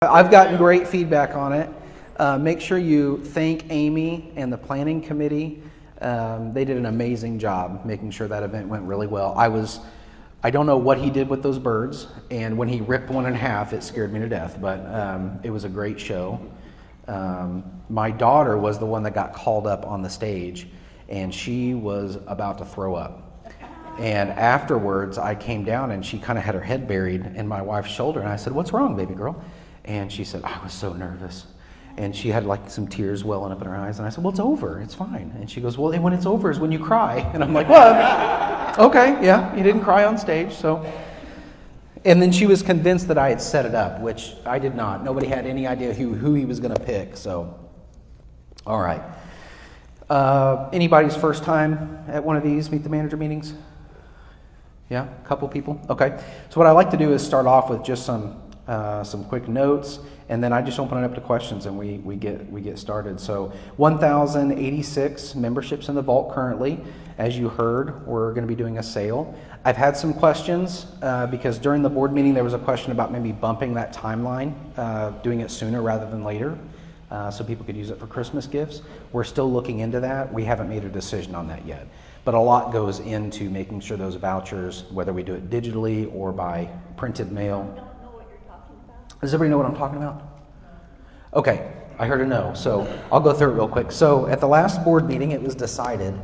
I've gotten great feedback on it. Make sure you thank Amy and the planning committee. They did an amazing job making sure that event went really well. I don't know what he did with those birds, and when he ripped one in half, it scared me to death, but it was a great show. My daughter was the one that got called up on the stage, and she was about to throw up. And afterwards, I came down, and she kind of had her head buried in my wife's shoulder, and I said, "What's wrong, baby girl?" And she said, "I was so nervous." And she had like some tears welling up in her eyes, and I said, "Well, it's over, it's fine." And she goes, "Well, when it's over is when you cry." And I'm like, "Well, okay, yeah, you didn't cry on stage, so." And then she was convinced that I had set it up, which I did not. Nobody had any idea who he was going to pick, so. All right. Anybody's first time at one of these Meet the Manager meetings? Yeah, a couple people? Okay. So what I like to do is start off with just some quick notes, and then I just open it up to questions, and we get started. So 1,086 memberships in the vault currently. As you heard, we're going to be doing a sale. I've had some questions because during the board meeting there was a question about maybe bumping that timeline, doing it sooner rather than later, so people could use it for Christmas gifts. We're still looking into that. We haven't made a decision on that yet. But a lot goes into making sure those vouchers, whether we do it digitally or by printed mail. Does everybody know what I'm talking about? Okay, I heard a no, so I'll go through it real quick. So at the last board meeting, it was decided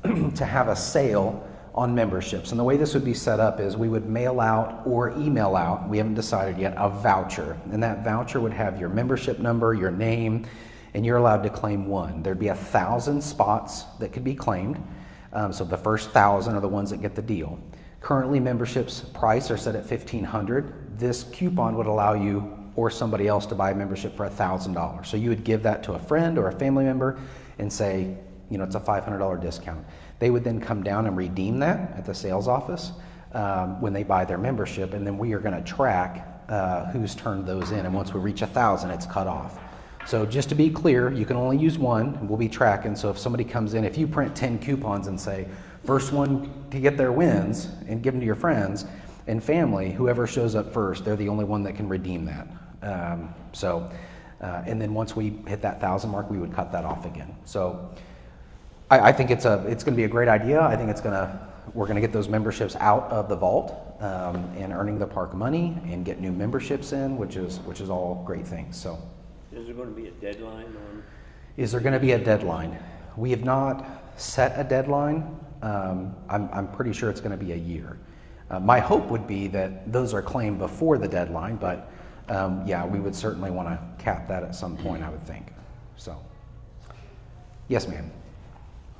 to have a sale on memberships. And the way this would be set up is we would mail out or email out, we haven't decided yet, a voucher. And that voucher would have your membership number, your name, and you're allowed to claim one. There'd be 1,000 spots that could be claimed. So the first 1,000 are the ones that get the deal. Currently, memberships price are set at $1,500. This coupon would allow you or somebody else to buy a membership for $1,000. So you would give that to a friend or a family member and say, you know, it's a $500 discount. They would then come down and redeem that at the sales office when they buy their membership, and then we are going to track who's turned those in. And once we reach 1,000, it's cut off. So just to be clear, you can only use one, and we'll be tracking. So if somebody comes in, if you print 10 coupons and say, first one to get their wins and give them to your friends and family, whoever shows up first, they're the only one that can redeem that. And then once we hit that 1,000 mark, we would cut that off again. So I think it's going to be a great idea. I think we're going to get those memberships out of the vault and earning the park money and get new memberships in, which is all great things. So. Is there going to be a deadline on? Is there going to be a deadline? We have not set a deadline. I'm pretty sure it's going to be a year. My hope would be that those are claimed before the deadline, but yeah, we would certainly want to cap that at some point, I would think. So, yes, ma'am.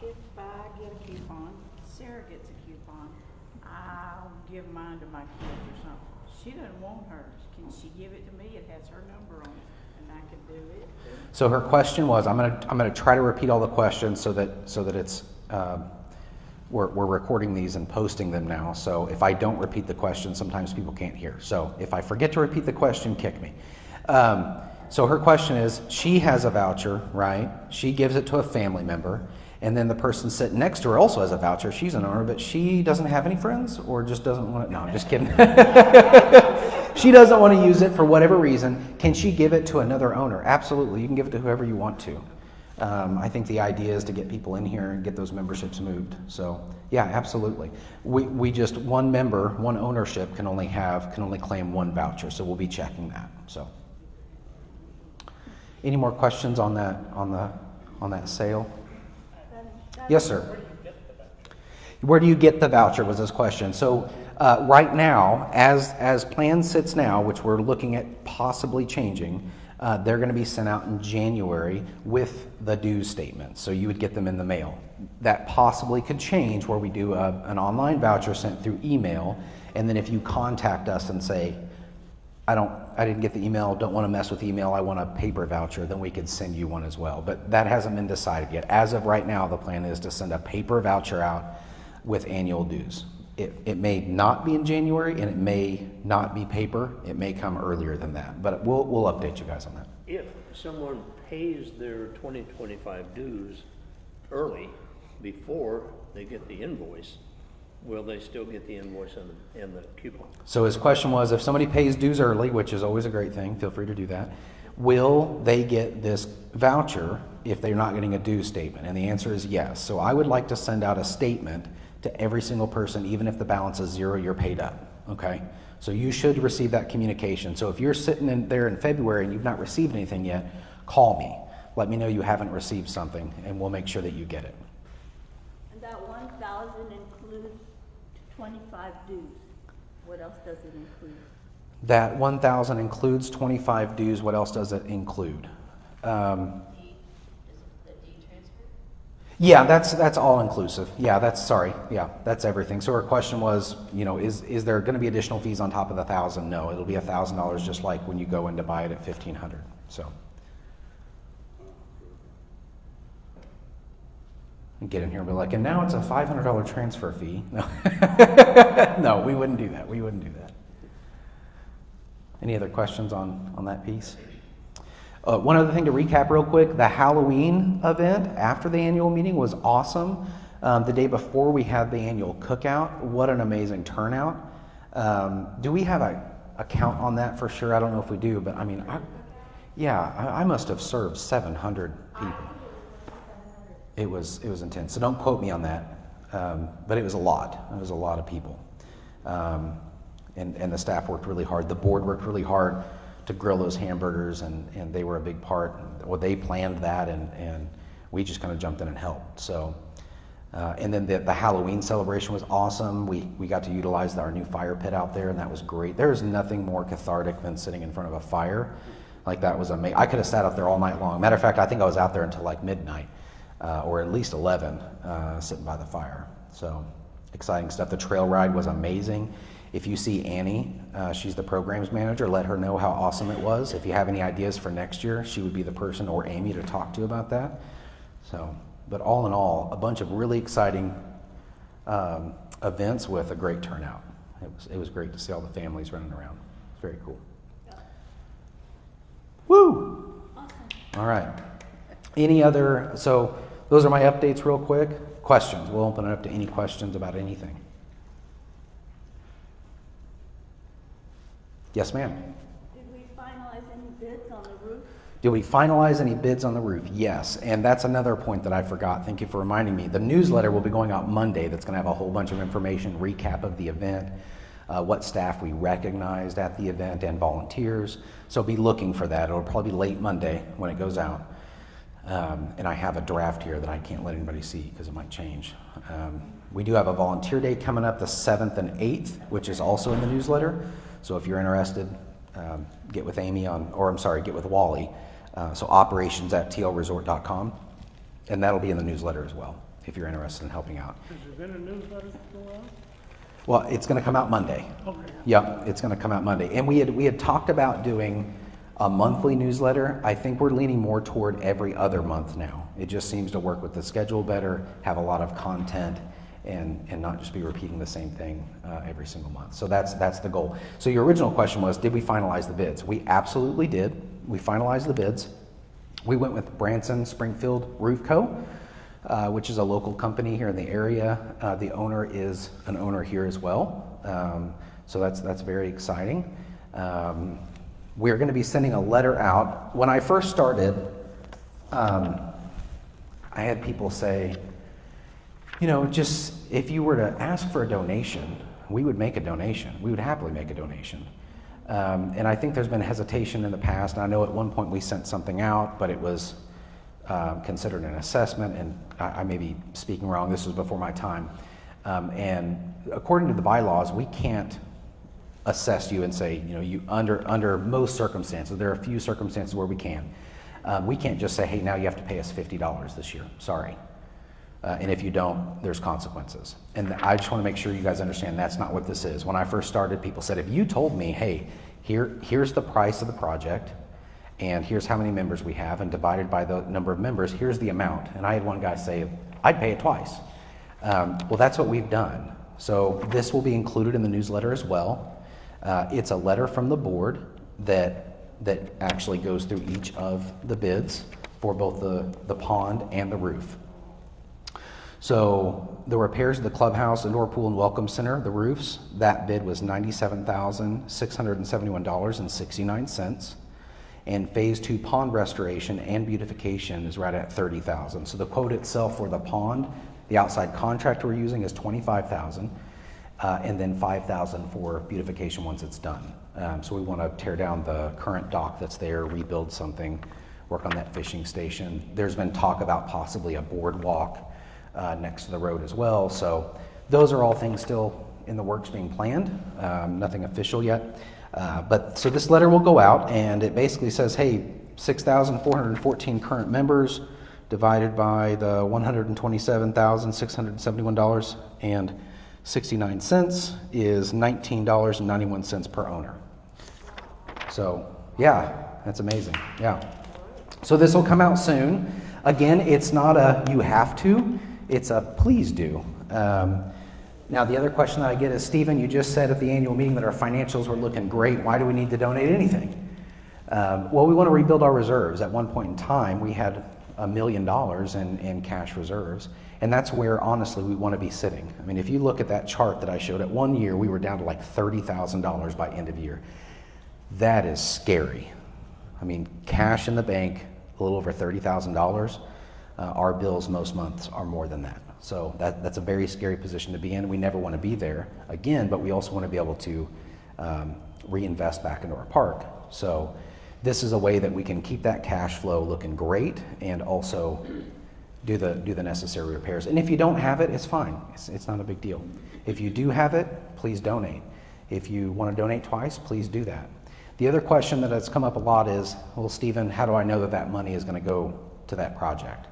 If I get a coupon, Sarah gets a coupon, I'll give mine to my kids or something. She doesn't want hers. Can she give it to me? It has her number on it. I could do it. So her question was, I'm gonna try to repeat all the questions so that it's we're recording these and posting them now. So if I don't repeat the question, sometimes people can't hear. So if I forget to repeat the question, kick me. So her question is, she has a voucher, right? She gives it to a family member, and then the person sitting next to her also has a voucher. She's an owner, but she doesn't have any friends, or just doesn't want it. No, I'm just kidding. She doesn't want to use it for whatever reason. Can she give it to another owner? Absolutely. You can give it to whoever you want to. I think the idea is to get people in here and get those memberships moved. So yeah, absolutely. We just, one member, one ownership can only claim one voucher. So we'll be checking that. So any more questions on that sale? Yes, sir. Where do you get the voucher was his question. So right now, as plan sits now, which we're looking at possibly changing, they're going to be sent out in January with the dues statement. So you would get them in the mail. That possibly could change where we do an online voucher sent through email, and then if you contact us and say, I didn't get the email, don't want to mess with email, I want a paper voucher, then we could send you one as well. But that hasn't been decided yet. As of right now, the plan is to send a paper voucher out with annual dues. It may not be in January, and it may not be paper. It may come earlier than that, but we'll update you guys on that. If someone pays their 2025 dues early, before they get the invoice, will they still get the invoice and the coupon? So his question was, if somebody pays dues early, which is always a great thing, feel free to do that, will they get this voucher if they're not getting a dues statement? And the answer is yes. So I would like to send out a statement to every single person, even if the balance is 0, you're paid up, okay? So you should receive that communication. So if you're sitting in there in February and you've not received anything yet, call me. Let me know you haven't received something, and we'll make sure that you get it. And that 1,000 includes 25 dues. What else does it include? That 1,000 includes 25 dues. What else does it include? Yeah, that's all inclusive. Yeah, that's everything. So her question was, you know, is there going to be additional fees on top of the 1,000? No, it'll be $1,000 just like when you go in to buy it at $1,500. So. And get in here and be like, and now it's a $500 transfer fee. No, no, we wouldn't do that. We wouldn't do that. Any other questions on that piece? One other thing to recap real quick, the Halloween event after the annual meeting was awesome. The day before we had the annual cookout. What an amazing turnout. Do we have a count on that for sure? I don't know if we do, but I mean, I must have served 700 people. It was intense. So don't quote me on that, but it was a lot. It was a lot of people. And the staff worked really hard. The board worked really hard to grill those hamburgers, and they were a big part. Well, they planned that, and we just kind of jumped in and helped. So, and then the Halloween celebration was awesome. We got to utilize our new fire pit out there, and that was great. There is nothing more cathartic than sitting in front of a fire. Like, that was amazing. I could have sat out there all night long. Matter of fact, I think I was out there until like midnight, or at least 11, sitting by the fire. So exciting stuff. The trail ride was amazing. If you see Annie, she's the programs manager, let her know how awesome it was. If you have any ideas for next year, she would be the person, or Amy, to talk to about that. So, but all in all, a bunch of really exciting events with a great turnout. It was great to see all the families running around. It's very cool. Woo! Awesome. All right. Any other, so those are my updates real quick. Questions, we'll open it up to any questions about anything. Yes, ma'am. Did we finalize any bids on the roof? Did we finalize any bids on the roof? Yes, and that's another point that I forgot. Thank you for reminding me. The newsletter will be going out Monday. That's going to have a whole bunch of information, recap of the event, what staff we recognized at the event, and volunteers. So be looking for that. It'll probably be late Monday when it goes out. And I have a draft here that I can't let anybody see because it might change. We do have a volunteer day coming up the 7th and 8th, which is also in the newsletter. So if you're interested, get with Amy get with Wally. So operations@tlresort.com, and that'll be in the newsletter as well if you're interested in helping out. Has there been a newsletter go out? Well, it's going to come out Monday. Okay. Yep, it's going to come out Monday. And we had talked about doing a monthly newsletter. I think we're leaning more toward every other month now. It just seems to work with the schedule better, have a lot of content, and not just be repeating the same thing every single month. So that's the goal. So your original question was, did we finalize the bids? We absolutely did. We finalized the bids. We went with Branson Springfield Roof Co., which is a local company here in the area. The owner is an owner here as well. So that's very exciting. We're going to be sending a letter out. When I first started, I had people say, you know, just if you were to ask for a donation, we would make a donation. We would happily make a donation. And I think there's been hesitation in the past. And I know at one point we sent something out, but it was considered an assessment. And I may be speaking wrong. This was before my time. And according to the bylaws, we can't assess you and say, you know, you under most circumstances, there are a few circumstances where we can. We can't just say, hey, now you have to pay us $50 this year. Sorry. And if you don't, there's consequences. And I just want to make sure you guys understand that's not what this is. When I first started, people said, if you told me, hey, here's the price of the project, and here's how many members we have, and divided by the number of members, here's the amount. And I had one guy say, I'd pay it twice. Well, that's what we've done. So this will be included in the newsletter as well. It's a letter from the board that actually goes through each of the bids for both the pond and the roof. So the repairs of the clubhouse, indoor pool, and welcome center, the roofs, that bid was $97,671.69. And phase 2 pond restoration and beautification is right at $30,000. So the quote itself for the pond, the outside contractor we're using is $25,000, and then $5,000 for beautification once it's done. So we want to tear down the current dock that's there, rebuild something, work on that fishing station. There's been talk about possibly a boardwalk next to the road as well. So those are all things still in the works being planned, nothing official yet. But so this letter will go out, and it basically says, hey, 6,414 current members divided by the $127,671.69 is $19.91 per owner. So yeah, that's amazing. Yeah. So this will come out soon. Again, it's not a you have to, it's a please do. Now, the other question that I get is, Stephen, you just said at the annual meeting that our financials were looking great. Why do we need to donate anything? Well, we want to rebuild our reserves. At one point in time, we had $1 million in cash reserves, and that's where, honestly, we want to be sitting. I mean, if you look at that chart that I showed, at 1 year, we were down to like $30,000 by end of year. That is scary. I mean, cash in the bank, a little over $30,000. Our bills most months are more than that. So that's a very scary position to be in. We never want to be there again, but we also want to be able to reinvest back into our park. So this is a way that we can keep that cash flow looking great and also do the necessary repairs. And if you don't have it, it's fine. It's not a big deal. If you do have it, please donate. If you want to donate twice, please do that. The other question that has come up a lot is, well, Stephen, how do I know that that money is going to go to that project?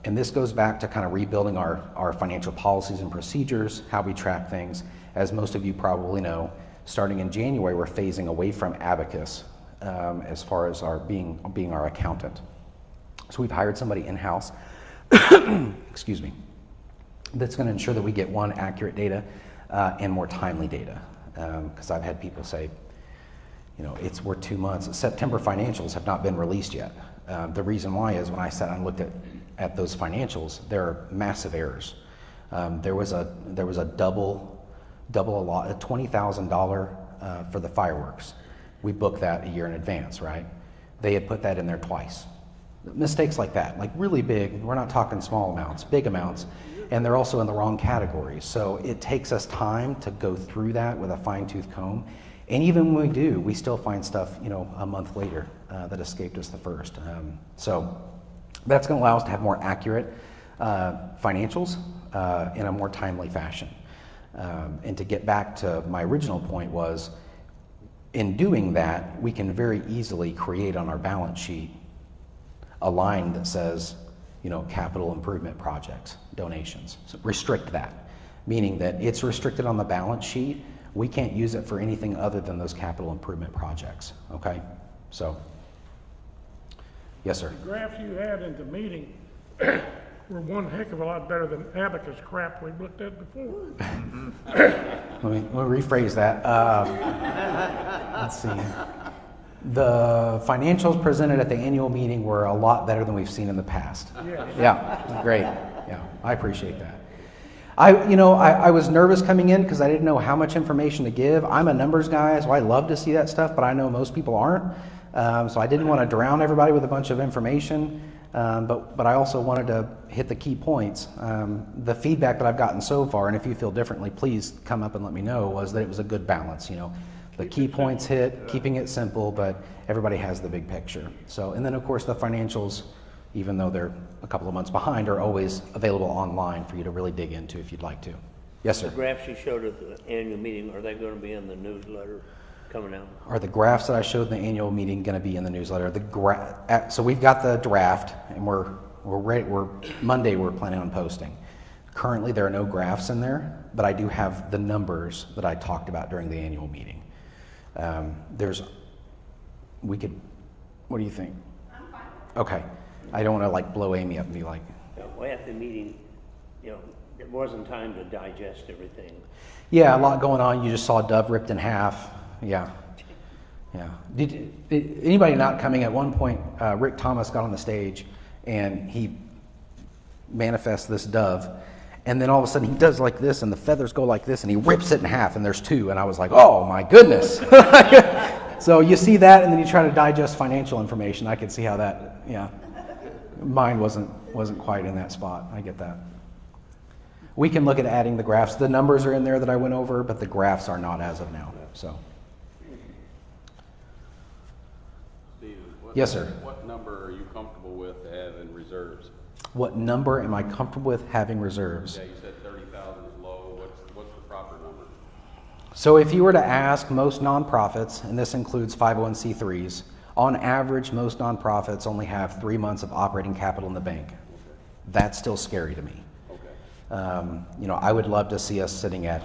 And this goes back to kind of rebuilding our financial policies and procedures, how we track things. As most of you probably know, starting in January, we're phasing away from Abacus as far as being our accountant. So we've hired somebody in-house, excuse me, that's going to ensure that we get, one, accurate data and more timely data. Because I've had people say, you know, we're 2 months. September financials have not been released yet. The reason why is when I sat and looked at those financials, there are massive errors. There was a double allot, $20,000 for the fireworks. We booked that a year in advance, right? They had put that in there twice. Mistakes like that, like really big. We're not talking small amounts, big amounts, and they're also in the wrong categories. So it takes us time to go through that with a fine-tooth comb. And even when we do, we still find stuff, you know, a month later that escaped us the first. So that's going to allow us to have more accurate financials in a more timely fashion. And to get back to my original point was, in doing that, we can very easily create on our balance sheet a line that says, you know, capital improvement projects, donations. So restrict that, meaning that it's restricted on the balance sheet. We can't use it for anything other than those capital improvement projects, okay? So, yes, sir. The graphs you had in the meeting were one heck of a lot better than Abacus crap we've looked at before. Let me rephrase that. Let's see. The financials presented at the annual meeting were a lot better than we've seen in the past. Yeah, great. Yeah, I appreciate that. I was nervous coming in because I didn't know how much information to give. I'm a numbers guy, so I love to see that stuff, but I know most people aren't. So I didn't want to drown everybody with a bunch of information, but I also wanted to hit the key points. The feedback that I've gotten so far, and if you feel differently, please come up and let me know, was that it was a good balance. You know, the key points hit, keeping it simple, but everybody has the big picture. So, and then of course the financials, even though they're a couple of months behind, are always available online for you to really dig into if you'd like to. Yes, sir. The graphs you showed at the annual meeting, are they going to be in the newsletter coming out? Are the graphs that I showed in the annual meeting going to be in the newsletter? So we've got the draft, and we're ready. Monday we're planning on posting. Currently there are no graphs in there, but I do have the numbers that I talked about during the annual meeting. What do you think? I'm fine. Okay. I don't want to like blow Amy up and be like. Well, at the meeting, you know, it wasn't time to digest everything. Yeah, a lot going on. You just saw Dove ripped in half. Yeah. Yeah. Did anybody not coming at one point, Rick Thomas got on the stage and he manifest this dove, and then all of a sudden he does like this, and the feathers go like this, and he rips it in half, and there's two, and I was like, oh my goodness. So you see that, and then you try to digest financial information. I could see how that, yeah, mine wasn't quite in that spot. I get that. We can look at adding the graphs. The numbers are in there that I went over, but the graphs are not as of now. So, Steven, yes, sir. What number are you comfortable with to have in reserves? What number am I comfortable with having reserves? Yeah, you said 30,000 is low. What's the proper number? So if you were to ask most nonprofits, and this includes 501c3s, on average, most nonprofits only have 3 months of operating capital in the bank. Okay. That's still scary to me. Okay. You know, I would love to see us sitting at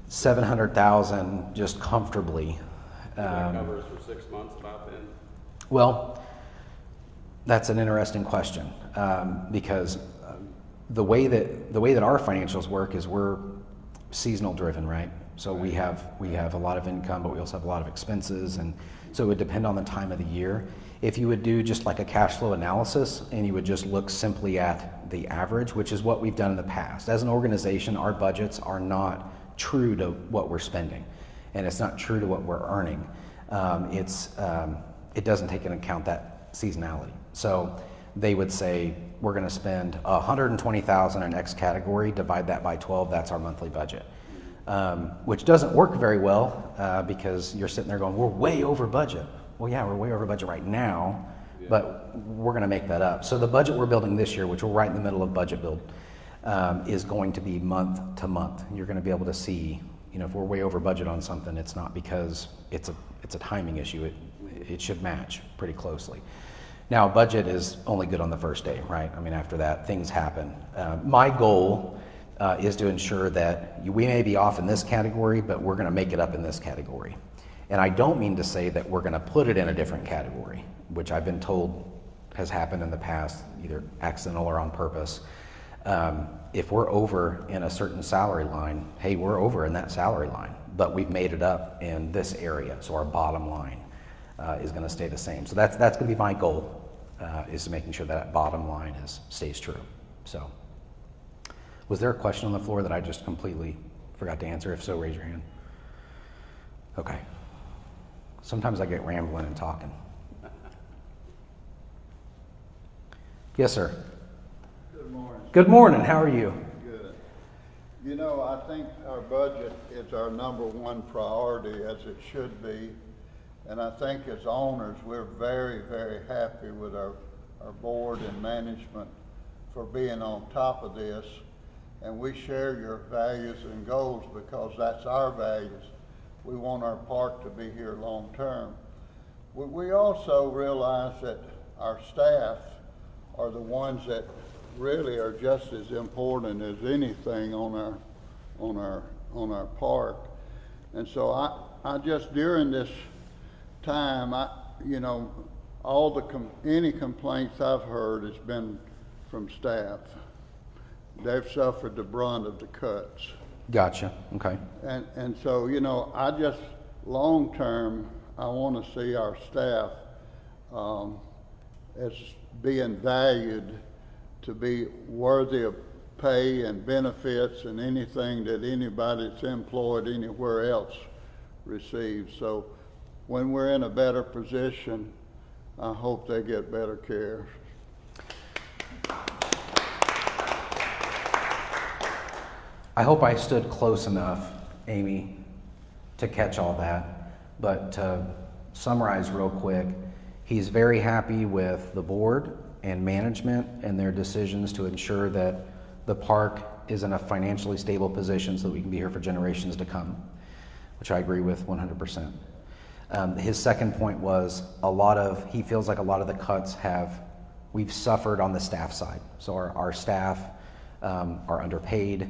700,000 just comfortably. Does that cover us for 6 months about then? Well, that's an interesting question because the way that our financials work is we're seasonal driven, right? So we have a lot of income, but we also have a lot of expenses, and so it would depend on the time of the year. If you would do just like a cash flow analysis and you would just look simply at the average, which is what we've done in the past. As an organization, our budgets are not true to what we're spending, and it's not true to what we're earning. It doesn't take into account that seasonality. So they would say, we're gonna spend 120,000 in X category, divide that by 12, that's our monthly budget. Which doesn't work very well because you're sitting there going, we're way over budget. Well, yeah, we're way over budget right now, but we're going to make that up. So the budget we're building this year, which we're right in the middle of budget build, is going to be month to month. You're going to be able to see, you know, if we're way over budget on something, it's not because it's a timing issue. It should match pretty closely. Now, budget is only good on the first day, right? I mean, after that, things happen. My goal is to ensure that we may be off in this category, but we're going to make it up in this category. And I don't mean to say that we're going to put it in a different category, which I've been told has happened in the past, either accidental or on purpose. If we're over in a certain salary line, hey, we're over in that salary line, but we've made it up in this area, so our bottom line is going to stay the same. So that's going to be my goal, is making sure that bottom line stays true. So. Was there a question on the floor that I just completely forgot to answer? If so, raise your hand. Okay. Sometimes I get rambling and talking. Yes, sir. Good morning. Good morning. How are you? Good. You know, I think our budget is our #1 priority, as it should be. And I think as owners, we're very, very happy with our board and management for being on top of this. And we share your values and goals because that's our values. We want our park to be here long term. We also realize that our staff are the ones that really are just as important as anything on our park. And so I just during this time, you know, any complaints I've heard has been from staff. They've suffered the brunt of the cuts. Gotcha. Okay. And so, you know, I just, long term, I want to see our staff as being valued to be worthy of pay and benefits and anything that anybody that's employed anywhere else receives. So when we're in a better position, I hope they get better care. I hope I stood close enough, Amy, to catch all that. But to summarize real quick, he's very happy with the board and management and their decisions to ensure that the park is in a financially stable position so that we can be here for generations to come, which I agree with 100%. His second point was he feels like a lot of the cuts we've suffered on the staff side. So our staff are underpaid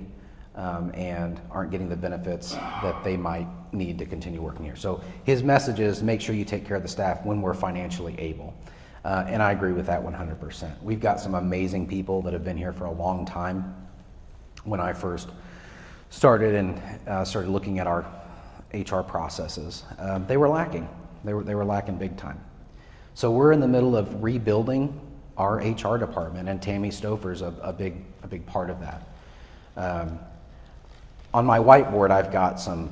and aren't getting the benefits that they might need to continue working here. So his message is make sure you take care of the staff when we're financially able. And I agree with that 100%. We've got some amazing people that have been here for a long time. When I first started and started looking at our HR processes, they were lacking. They were lacking big time. So we're in the middle of rebuilding our HR department, and Tammy Stouffer's a big part of that. On my whiteboard, I've got some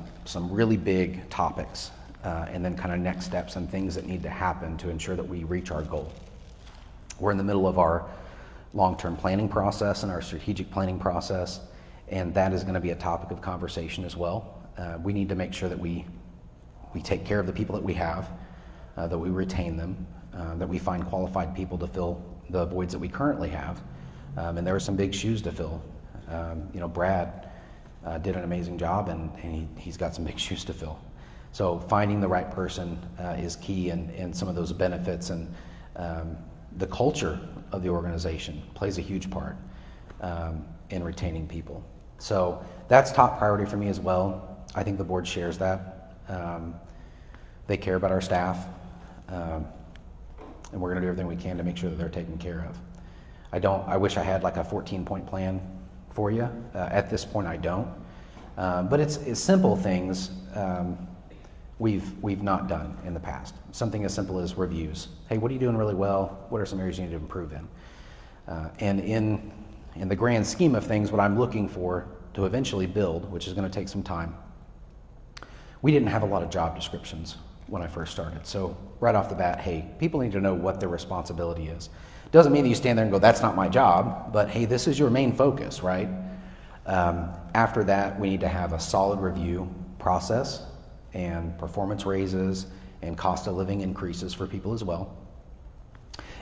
really big topics, and then kind of next steps and things that need to happen to ensure that we reach our goal. We're in the middle of our long-term planning process and our strategic planning process, and that is going to be a topic of conversation as well. We need to make sure that we take care of the people that we have, that we retain them, that we find qualified people to fill the voids that we currently have. And there are some big shoes to fill. Brad did an amazing job, and he's got some big shoes to fill. So finding the right person is key, and some of those benefits and the culture of the organization plays a huge part in retaining people. So that's top priority for me as well. I think the board shares that. They care about our staff, and we're going to do everything we can to make sure that they're taken care of. I wish I had like a 14-point plan for you. At this point, I don't. But it's simple things we've not done in the past. Something as simple as reviews. Hey, what are you doing really well? What are some areas you need to improve in? And in the grand scheme of things, what I'm looking for to eventually build, which is going to take some time, we didn't have a lot of job descriptions when I first started. So right off the bat, hey, people need to know what their responsibility is. Doesn't mean that you stand there and go, that's not my job, but hey, this is your main focus, right? After that, we need to have a solid review process and performance raises and cost of living increases for people as well.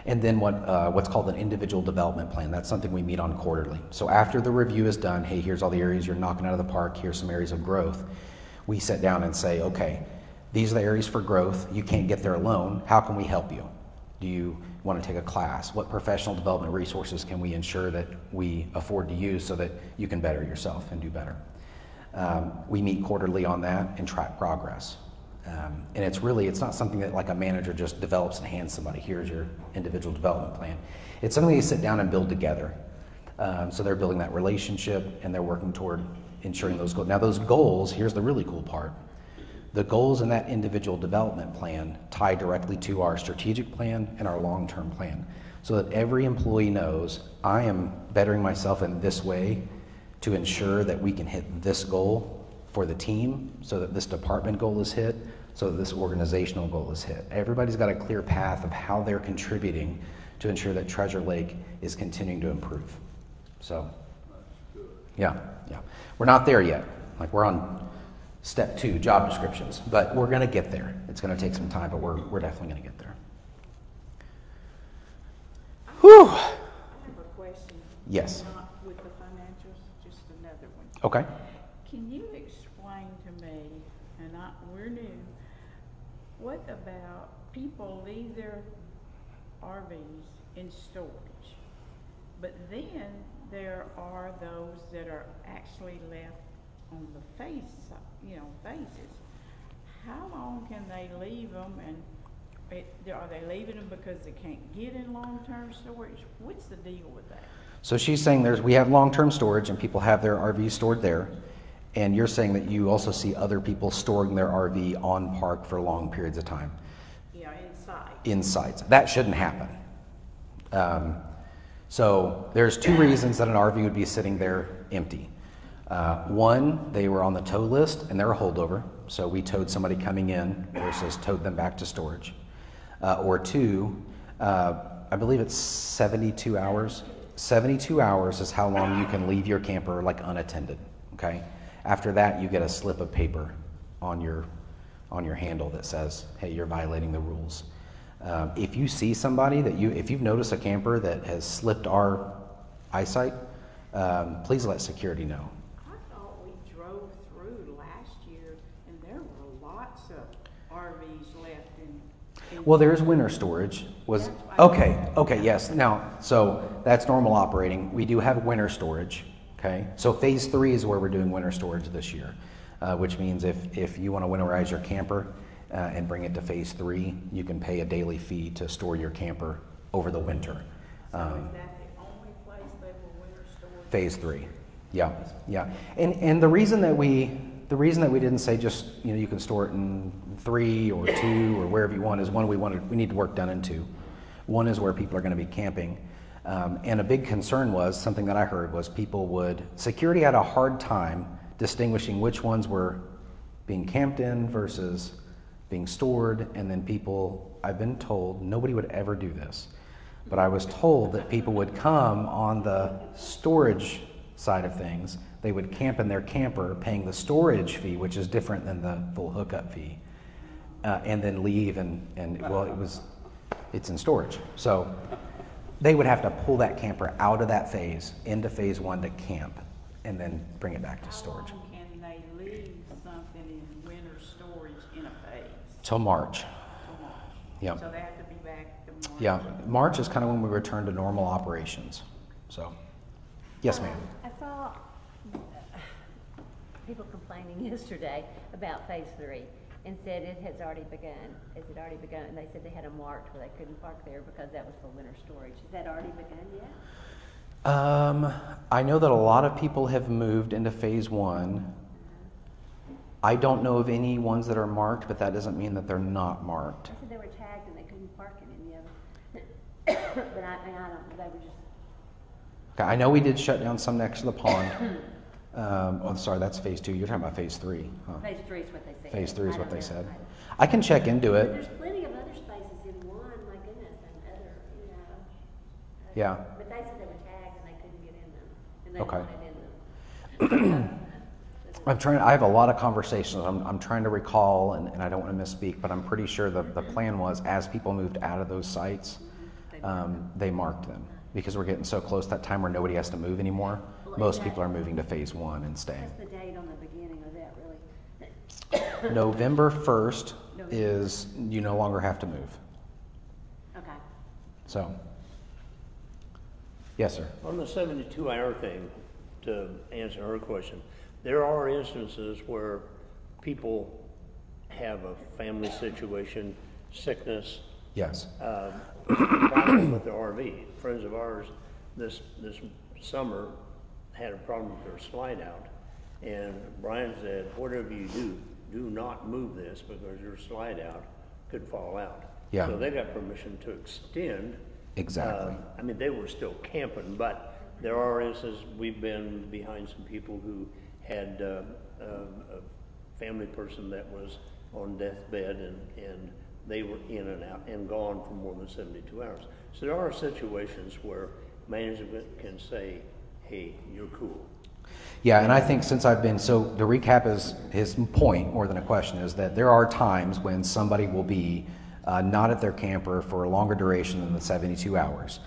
And then what's called an individual development plan. That's something we meet on quarterly. So after the review is done, hey, here's all the areas you're knocking out of the park, here's some areas of growth. We sit down and say, okay, these are the areas for growth. You can't get there alone. How can we help you? Do you want to take a class? What professional development resources can we ensure that we afford to use so that you can better yourself and do better? We meet quarterly on that and track progress. And it's not something that like a manager just develops and hands somebody, here's your individual development plan. It's something they sit down and build together. So they're building that relationship and they're working toward ensuring those goals. Now those goals, here's the really cool part. The goals in that individual development plan tie directly to our strategic plan and our long-term plan, so that every employee knows I am bettering myself in this way to ensure that we can hit this goal for the team, so that this department goal is hit, so that this organizational goal is hit. Everybody's got a clear path of how they're contributing to ensure that Treasure Lake is continuing to improve. So, yeah. We're not there yet. Like we're on step 2, job descriptions, but we're going to get there. It's going to take some time, but we're definitely going to get there. Whew. I have a question. Yes. Not with the financials, just another one. Okay. Can you explain to me, and we're new, what about people leave their RVs in storage, but then there are those that are actually left on the faces. How long can they leave them, and are they leaving them because they can't get in long-term storage? What's the deal with that? So she's saying we have long-term storage and people have their RVs stored there, and you're saying that you also see other people storing their RV on park for long periods of time. Yeah, inside. Inside. That shouldn't happen. So there's 2 reasons that an RV would be sitting there empty. One, they were on the tow list and they're a holdover, so we towed somebody coming in versus towed them back to storage. Or 2, I believe it's 72 hours. 72 hours is how long you can leave your camper like unattended. Okay. After that, you get a slip of paper on your handle that says, "Hey, you're violating the rules." If you see somebody if you've noticed a camper that has slipped our eyesight, please let security know. I thought we drove through last year and there were lots of RVs left in Well, there's winter storage. Okay, yes. Now, so that's normal operating. We do have winter storage. Okay, so phase 3 is where we're doing winter storage this year, which means if you want to winterize your camper and bring it to phase 3, you can pay a daily fee to store your camper over the winter. So is that the only place they will winter store? Phase 3, yeah. And the reason that we didn't say just you can store it in 3 or 2 or wherever you want is one, we need work done in 2, One is where people are going to be camping. And a big concern was, something that I heard was security had a hard time distinguishing which ones were being camped in versus being stored, and then people, I've been told, nobody would ever do this, but I was told that people would come on the storage side of things. They would camp in their camper, paying the storage fee, which is different than the full hookup fee, and then leave, and well, it's in storage. So they would have to pull that camper out of that phase into phase 1 to camp, and then bring it back to storage. How long can they leave something in winter storage in a phase? Till March. Yep. So they have to be back to March? Yeah, March is kind of when we return to normal operations. So, yes, ma'am. I saw people complaining yesterday about phase 3 and said it has already begun. Has it already begun? And they said they had them marked where they couldn't park there because that was for winter storage. Has that already begun yet? I know that a lot of people have moved into phase 1. I don't know of any ones that are marked, but that doesn't mean that they're not marked. They said they were tagged and they couldn't park in any of them. But I don't know. They were just. Okay, I know we did shut down some next to the pond. Oh, sorry, that's phase 2. You're talking about phase 3. Huh? Phase 3 is what they said. Phase 3 is I what don't they know. said. I can check into But it. there's plenty of other spaces in 1, my goodness, and other, you know. Yeah. But they said they were tagged and they couldn't get in them. And they Okay. wanted in them. I have a lot of conversations. I'm trying to recall, and I don't want to misspeak, but I'm pretty sure that the plan was, as people moved out of those sites, they marked them. Because we're getting so close that time where nobody has to move anymore. Most people are moving to phase 1 and staying. What's the date on the beginning of that, really? November 1st is, you no longer have to move. Okay. So, yes, sir. On the 72-hour thing, to answer her question, there are instances where people have a family situation, sickness, Yes. problem with their RV. Friends of ours this summer had a problem with their slide out, and Brian said, whatever you do not move this because your slide out could fall out. Yeah. So they got permission to extend. Exactly. I mean, they were still camping, but there are instances, we've been behind some people who had a family person that was on deathbed, and they were in and out and gone for more than 72 hours. So there are situations where management can say, hey, you're cool. Yeah, and I think since I've been, so the recap is, his point more than a question is that there are times when somebody will be not at their camper for a longer duration than the 72 hours.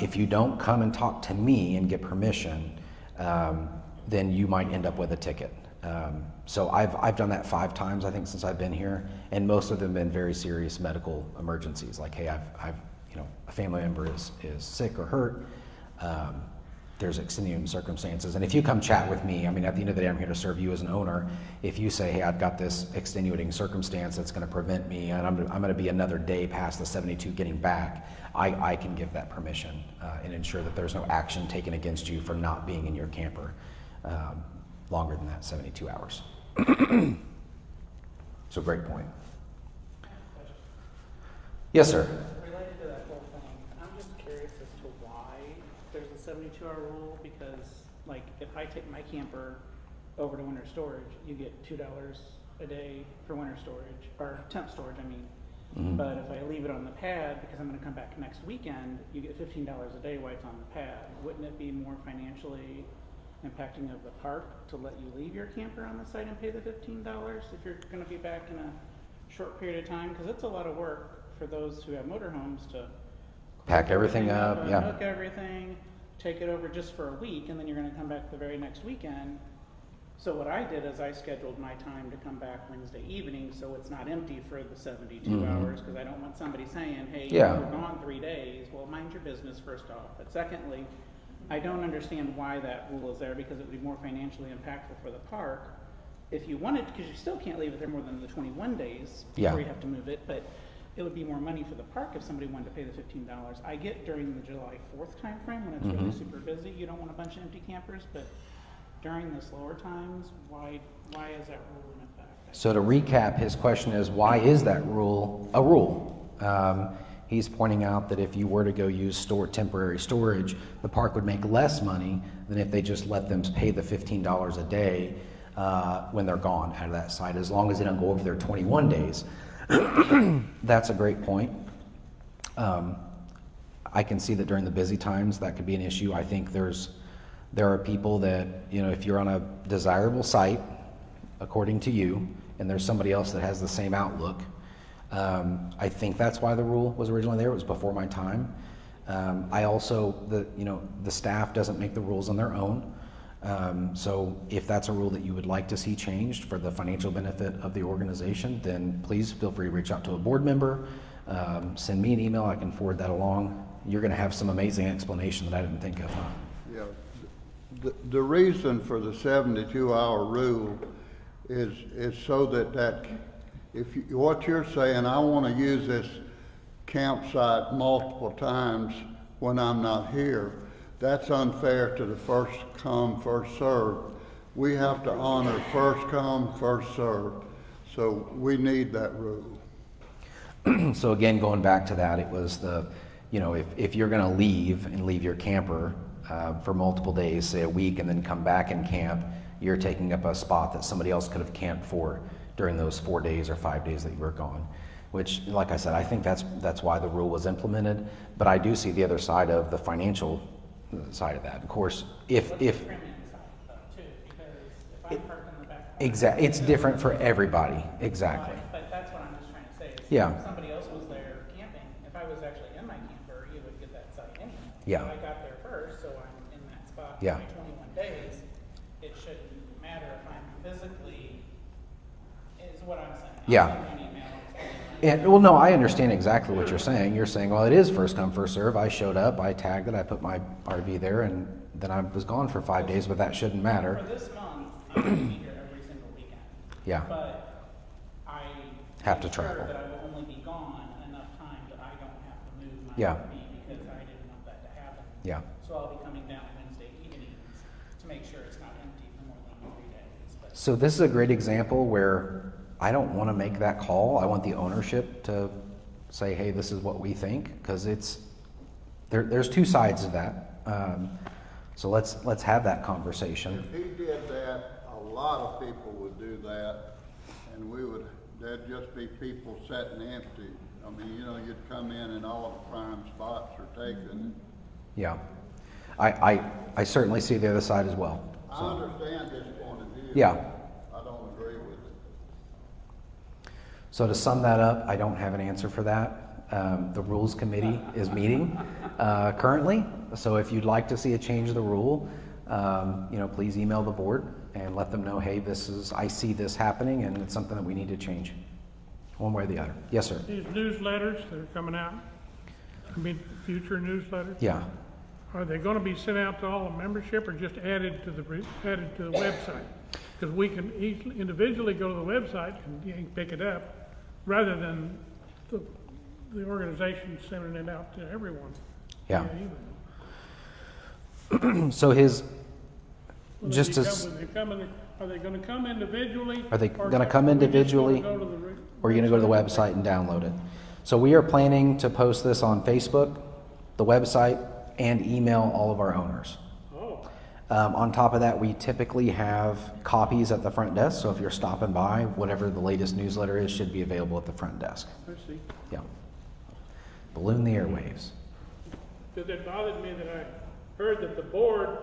If you don't come and talk to me and get permission, then you might end up with a ticket. So I've done that 5 times, I think, since I've been here, and most of them have been very serious medical emergencies. Like, hey, I've a family member is sick or hurt. There's extenuating circumstances, and if you come chat with me, I mean, at the end of the day, I'm here to serve you as an owner. If you say, hey, I've got this extenuating circumstance that's going to prevent me, and I'm going to be another day past the 72 getting back, I can give that permission and ensure that there's no action taken against you for not being in your camper longer than that 72 hours. So great point. Yes, sir. Related to that whole thing, I'm just curious as to why there's a 72-hour rule, because, like, if I take my camper over to winter storage, you get $2 a day for winter storage, or temp storage, I mean. Mm-hmm. But if I leave it on the pad, because I'm going to come back next weekend, you get $15 a day while it's on the pad. Wouldn't it be more financially impacting of the park to let you leave your camper on the site and pay the $15 if you're going to be back in a short period of time? Because it's a lot of work for those who have motorhomes to Pack everything up, yeah. Hook everything, take it over just for a week, and then you're going to come back the very next weekend. So what I did is I scheduled my time to come back Wednesday evening, so it's not empty for the 72 hours, because I don't want somebody saying, hey, Yeah. you're gone 3 days. Well, mind your business, first off. But secondly, I don't understand why that rule is there, because it would be more financially impactful for the park if you wanted, because you still can't leave it there more than the 21 days before Yeah. you have to move it, but it would be more money for the park if somebody wanted to pay the $15. I get during the July 4th time frame when it's really super busy, you don't want a bunch of empty campers, but during the slower times, why is that rule in effect? So to recap, his question is, why is that rule a rule? He's pointing out that if you were to go use temporary storage, the park would make less money than if they just let them pay the $15 a day when they're gone out of that site, as long as they don't go over their 21 days. That's a great point. I can see that during the busy times that could be an issue. I think there are people that, if you're on a desirable site, according to you, and there's somebody else that has the same outlook, I think that's why the rule was originally there. It was before my time. I also, the staff doesn't make the rules on their own. So if that's a rule that you would like to see changed for the financial benefit of the organization, then please feel free to reach out to a board member. Send me an email. I can forward that along. You're going to have some amazing explanation that I didn't think of. Huh? Yeah. The reason for the 72-hour rule is so that what you're saying, I want to use this campsite multiple times when I'm not here, that's unfair to the first come, first served. We have to honor first come, first served. So we need that rule. So again, going back to that, it was if you're going to leave your camper for multiple days, say a week, and then come back and camp, you're taking up a spot that somebody else could have camped for during those 4 days or 5 days that you were gone. Which, like I said, I think that's why the rule was implemented. But I do see the other side of the financial side of that. Of course, exactly, it's different for everybody. Exactly. But that's what I'm just trying to say. Is Yeah. If somebody else was there camping, if I was actually in my camper, you would get that site anyway. Yeah. So I got there first, so I'm in that spot Yeah. for my 21 days. It shouldn't matter if I'm physically, is what I'm saying. Yeah. I'll send you an email. Well, no, I understand exactly what you're saying. You're saying, well, it is first come, first serve. I showed up, I tagged it, I put my RV there, and then I was gone for 5 days, but that shouldn't matter. For this month, I'm going to be here every single weekend. Yeah. But I Have to make sure travel. that I will only be gone enough time that I don't have to move my Yeah. RV because I didn't want that to happen. Yeah. So I'll be coming down Wednesday evenings to make sure it's not empty for more than 3 days. But So this is a great example where I don't want to make that call. I want the ownership to say, hey, this is what we think, because there's two sides of that. So let's have that conversation. If he did that, a lot of people would do that, and there'd just be people sitting empty. I mean, you'd come in and all the prime spots are taken. Yeah. I certainly see the other side as well. I understand his point of view. Yeah. I don't agree with it. So to sum that up, I don't have an answer for that. The Rules Committee is meeting currently, so if you'd like to see a change of the rule, please email the board and let them know, hey, I see this happening, and it's something that we need to change, one way or the other. Yes, sir. These newsletters that are coming out, future newsletters, Yeah. are they going to be sent out to all the membership or just added to the website? Because we can each individually go to the website and pick it up, rather than the organization sending it out to everyone. Yeah. via email. So his, Will they just be as, are they going to come individually? Are they or gonna is come we just individually, gonna go to the or are you going to go to the website and download it? So we are planning to post this on Facebook, the website, and email all of our owners. Oh, On top of that, we typically have copies at the front desk, so if you're stopping by, whatever the latest newsletter is should be available at the front desk. I see. Yeah. Balloon the airwaves. Because it bothered me that I heard that the board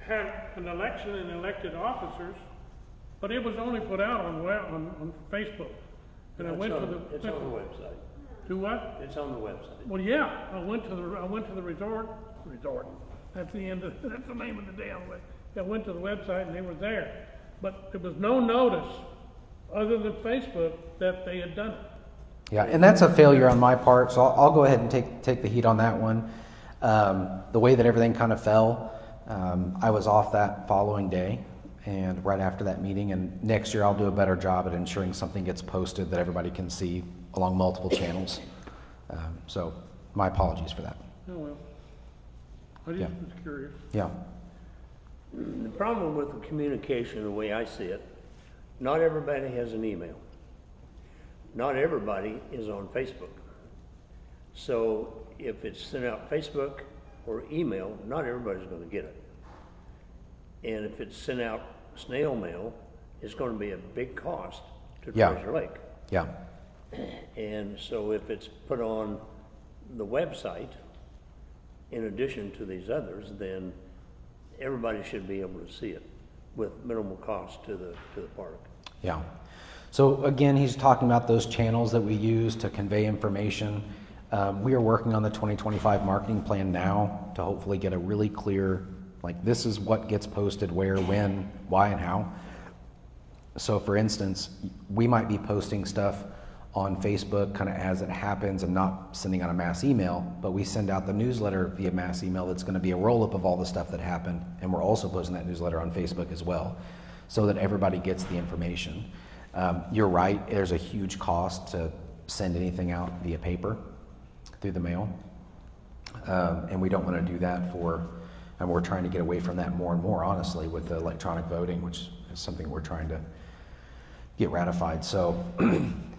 had an election and elected officers, but it was only put out on Facebook. And I went to the. It's on the website. Do what? It's on the website. Well, yeah, I went to the resort. That's the name of the damn way. I went to the website and they were there, but there was no notice, other than Facebook, that they had done it. Yeah, and that's a failure on my part, so I'll go ahead and take the heat on that one. The way that everything kind of fell, I was off that following day and right after that meeting, and next year I'll do a better job at ensuring something gets posted that everybody can see along multiple channels. So my apologies for that. Oh, well. I just was curious. Yeah. The problem with the communication, the way I see it, not everybody has an email. Not everybody is on Facebook. So if it's sent out Facebook or email, not everybody's gonna get it. And if it's sent out snail mail, it's gonna be a big cost to Yeah. Treasure Lake. Yeah. And so if it's put on the website, in addition to these others, then everybody should be able to see it with minimal cost to the park. Yeah. So again, he's talking about those channels that we use to convey information. We are working on the 2025 marketing plan now to hopefully get a really clear, like, this is what gets posted where, when, why, and how. So for instance, we might be posting stuff on Facebook kind of as it happens and not sending out a mass email, but we send out the newsletter via mass email that's going to be a roll-up of all the stuff that happened, and we're also posting that newsletter on Facebook as well, so that everybody gets the information. You're right, there's a huge cost to send anything out via paper through the mail, and we don't want to do that and we're trying to get away from that more and more, honestly, with the electronic voting, which is something we're trying to get ratified. So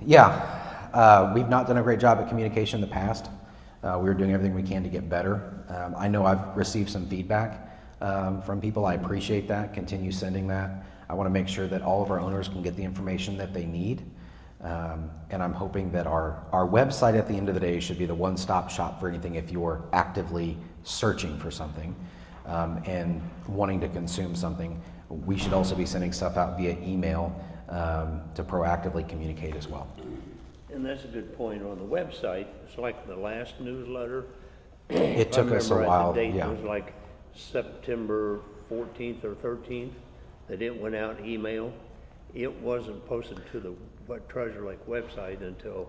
yeah, we've not done a great job at communication in the past. We're doing everything we can to get better. I know I've received some feedback from people. I appreciate that. Continue sending that. I want to make sure that all of our owners can get the information that they need. And I'm hoping that our website at the end of the day should be the one-stop shop for anything if you're actively searching for something and wanting to consume something. We should also be sending stuff out via email to proactively communicate as well. And that's a good point on the website. It's like the last newsletter. It took us a while, The date yeah. was like September 14th or 13th that it went out email. It wasn't posted to the Treasure Lake website until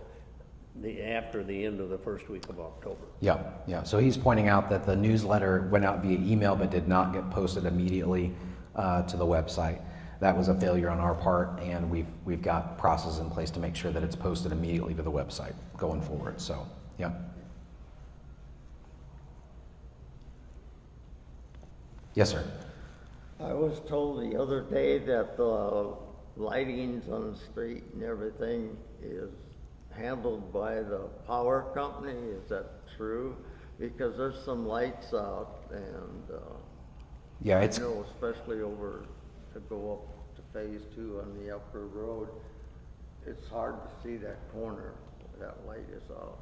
after the end of the first week of October. Yeah, yeah. So he's pointing out that the newsletter went out via email but did not get posted immediately to the website. That was a failure on our part, and we've got processes in place to make sure that it's posted immediately to the website going forward. So, yeah. Yes, sir. I was told the other day that the lightings on the street and everything is handled by the power company. Is that true? Because there's some lights out, and Yeah, it's you know, especially over to go up to phase 2 on the upper road, it's hard to see that corner where that light is out.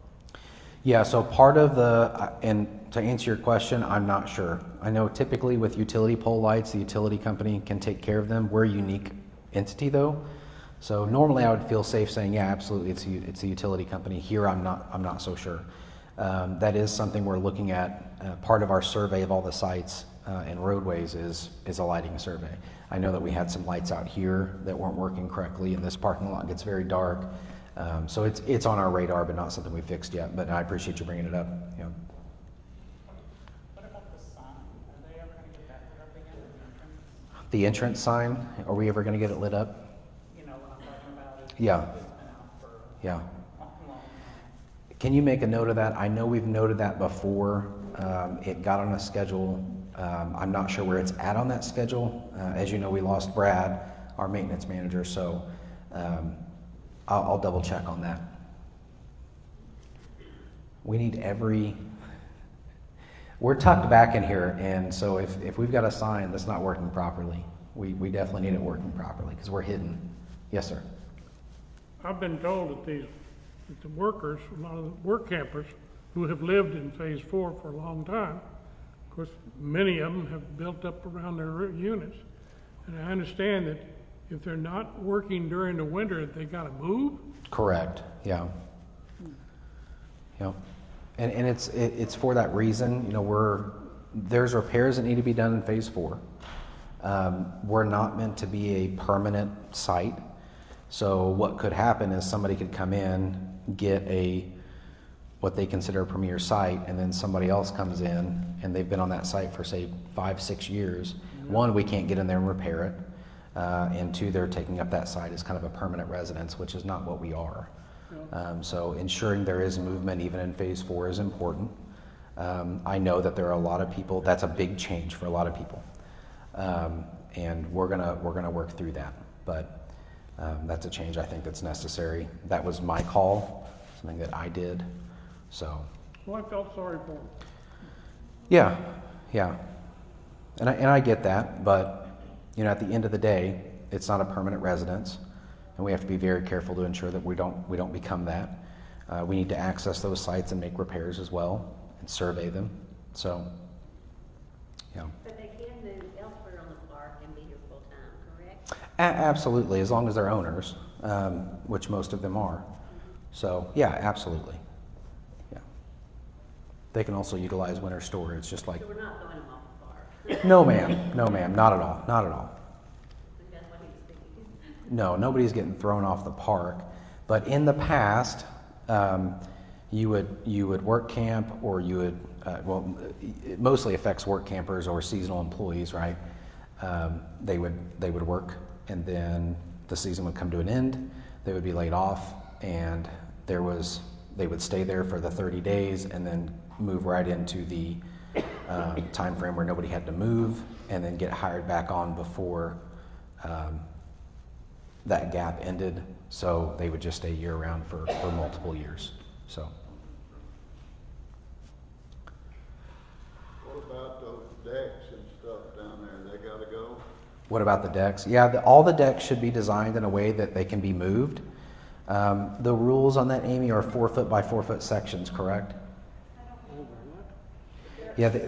Yeah, so part of the, and to answer your question, I'm not sure. I know typically with utility pole lights, the utility company can take care of them. We're a unique entity though. So normally I would feel safe saying, yeah, absolutely, it's a utility company. Here I'm not so sure. That is something we're looking at. Part of our survey of all the sites and roadways is a lighting survey. I know that we had some lights out here that weren't working correctly, and this parking lot gets very dark. So it's on our radar, but not something we fixed yet. But I appreciate you bringing it up. Yeah. What about the sign? Are they ever going to get that lit up again at the entrance? The entrance sign, are we ever going to get it lit up? You know what I'm talking about? Yeah. It's been out for Yeah. a long time. Can you make a note of that? I know we've noted that before. It got on a schedule. I'm not sure where it's at on that schedule. As you know, we lost Brad, our maintenance manager, so I'll double check on that. We need we're tucked back in here, and so if we've got a sign that's not working properly, we definitely need it working properly because we're hidden. Yes, sir. I've been told that the workers, a lot of the work campers who have lived in phase 4 for a long time, of course, many of them have built up around their units. And I understand that if they're not working during the winter, they got to move. Correct. Yeah. Yeah. And it's for that reason. You know, there's repairs that need to be done in phase 4. We're not meant to be a permanent site. So what could happen is somebody could come in, get what they consider a premier site, and then somebody else comes in and they've been on that site for say 5-6 years. One, we can't get in there and repair it. And two, they're taking up that site as kind of a permanent residence, which is not what we are. So ensuring there is movement even in phase 4 is important. I know that there are a lot of people, that's a big change for a lot of people. And we're gonna work through that. But that's a change I think that's necessary. That was my call, something that I did. So So I felt sorry for them. Yeah, yeah. And I get that, but, you know, at the end of the day, it's not a permanent residence, and we have to be very careful to ensure that we don't become that. We need to access those sites and make repairs as well and survey them. So, yeah. But they can move elsewhere on the park and be here full-time, correct? Absolutely, as long as they're owners, which most of them are. So, yeah, absolutely. Yeah. They can also utilize winter storage, just like. So we're not throwing them off the park. No, ma'am. No, ma'am. Not at all. Not at all. That's what he was thinking. No, nobody's getting thrown off the park. But in the past, you would work camp, or you would well, it mostly affects work campers or seasonal employees, right? They would work, and then the season would come to an end. They would be laid off, and they would stay there for the 30 days, and then move right into the time frame where nobody had to move, and then get hired back on before that gap ended. So they would just stay year round for multiple years. So. What about those decks and stuff down there? They gotta go? What about the decks? Yeah, all the decks should be designed in a way that they can be moved. The rules on that, Amy, are 4 foot by 4 foot sections, correct? Yeah. Do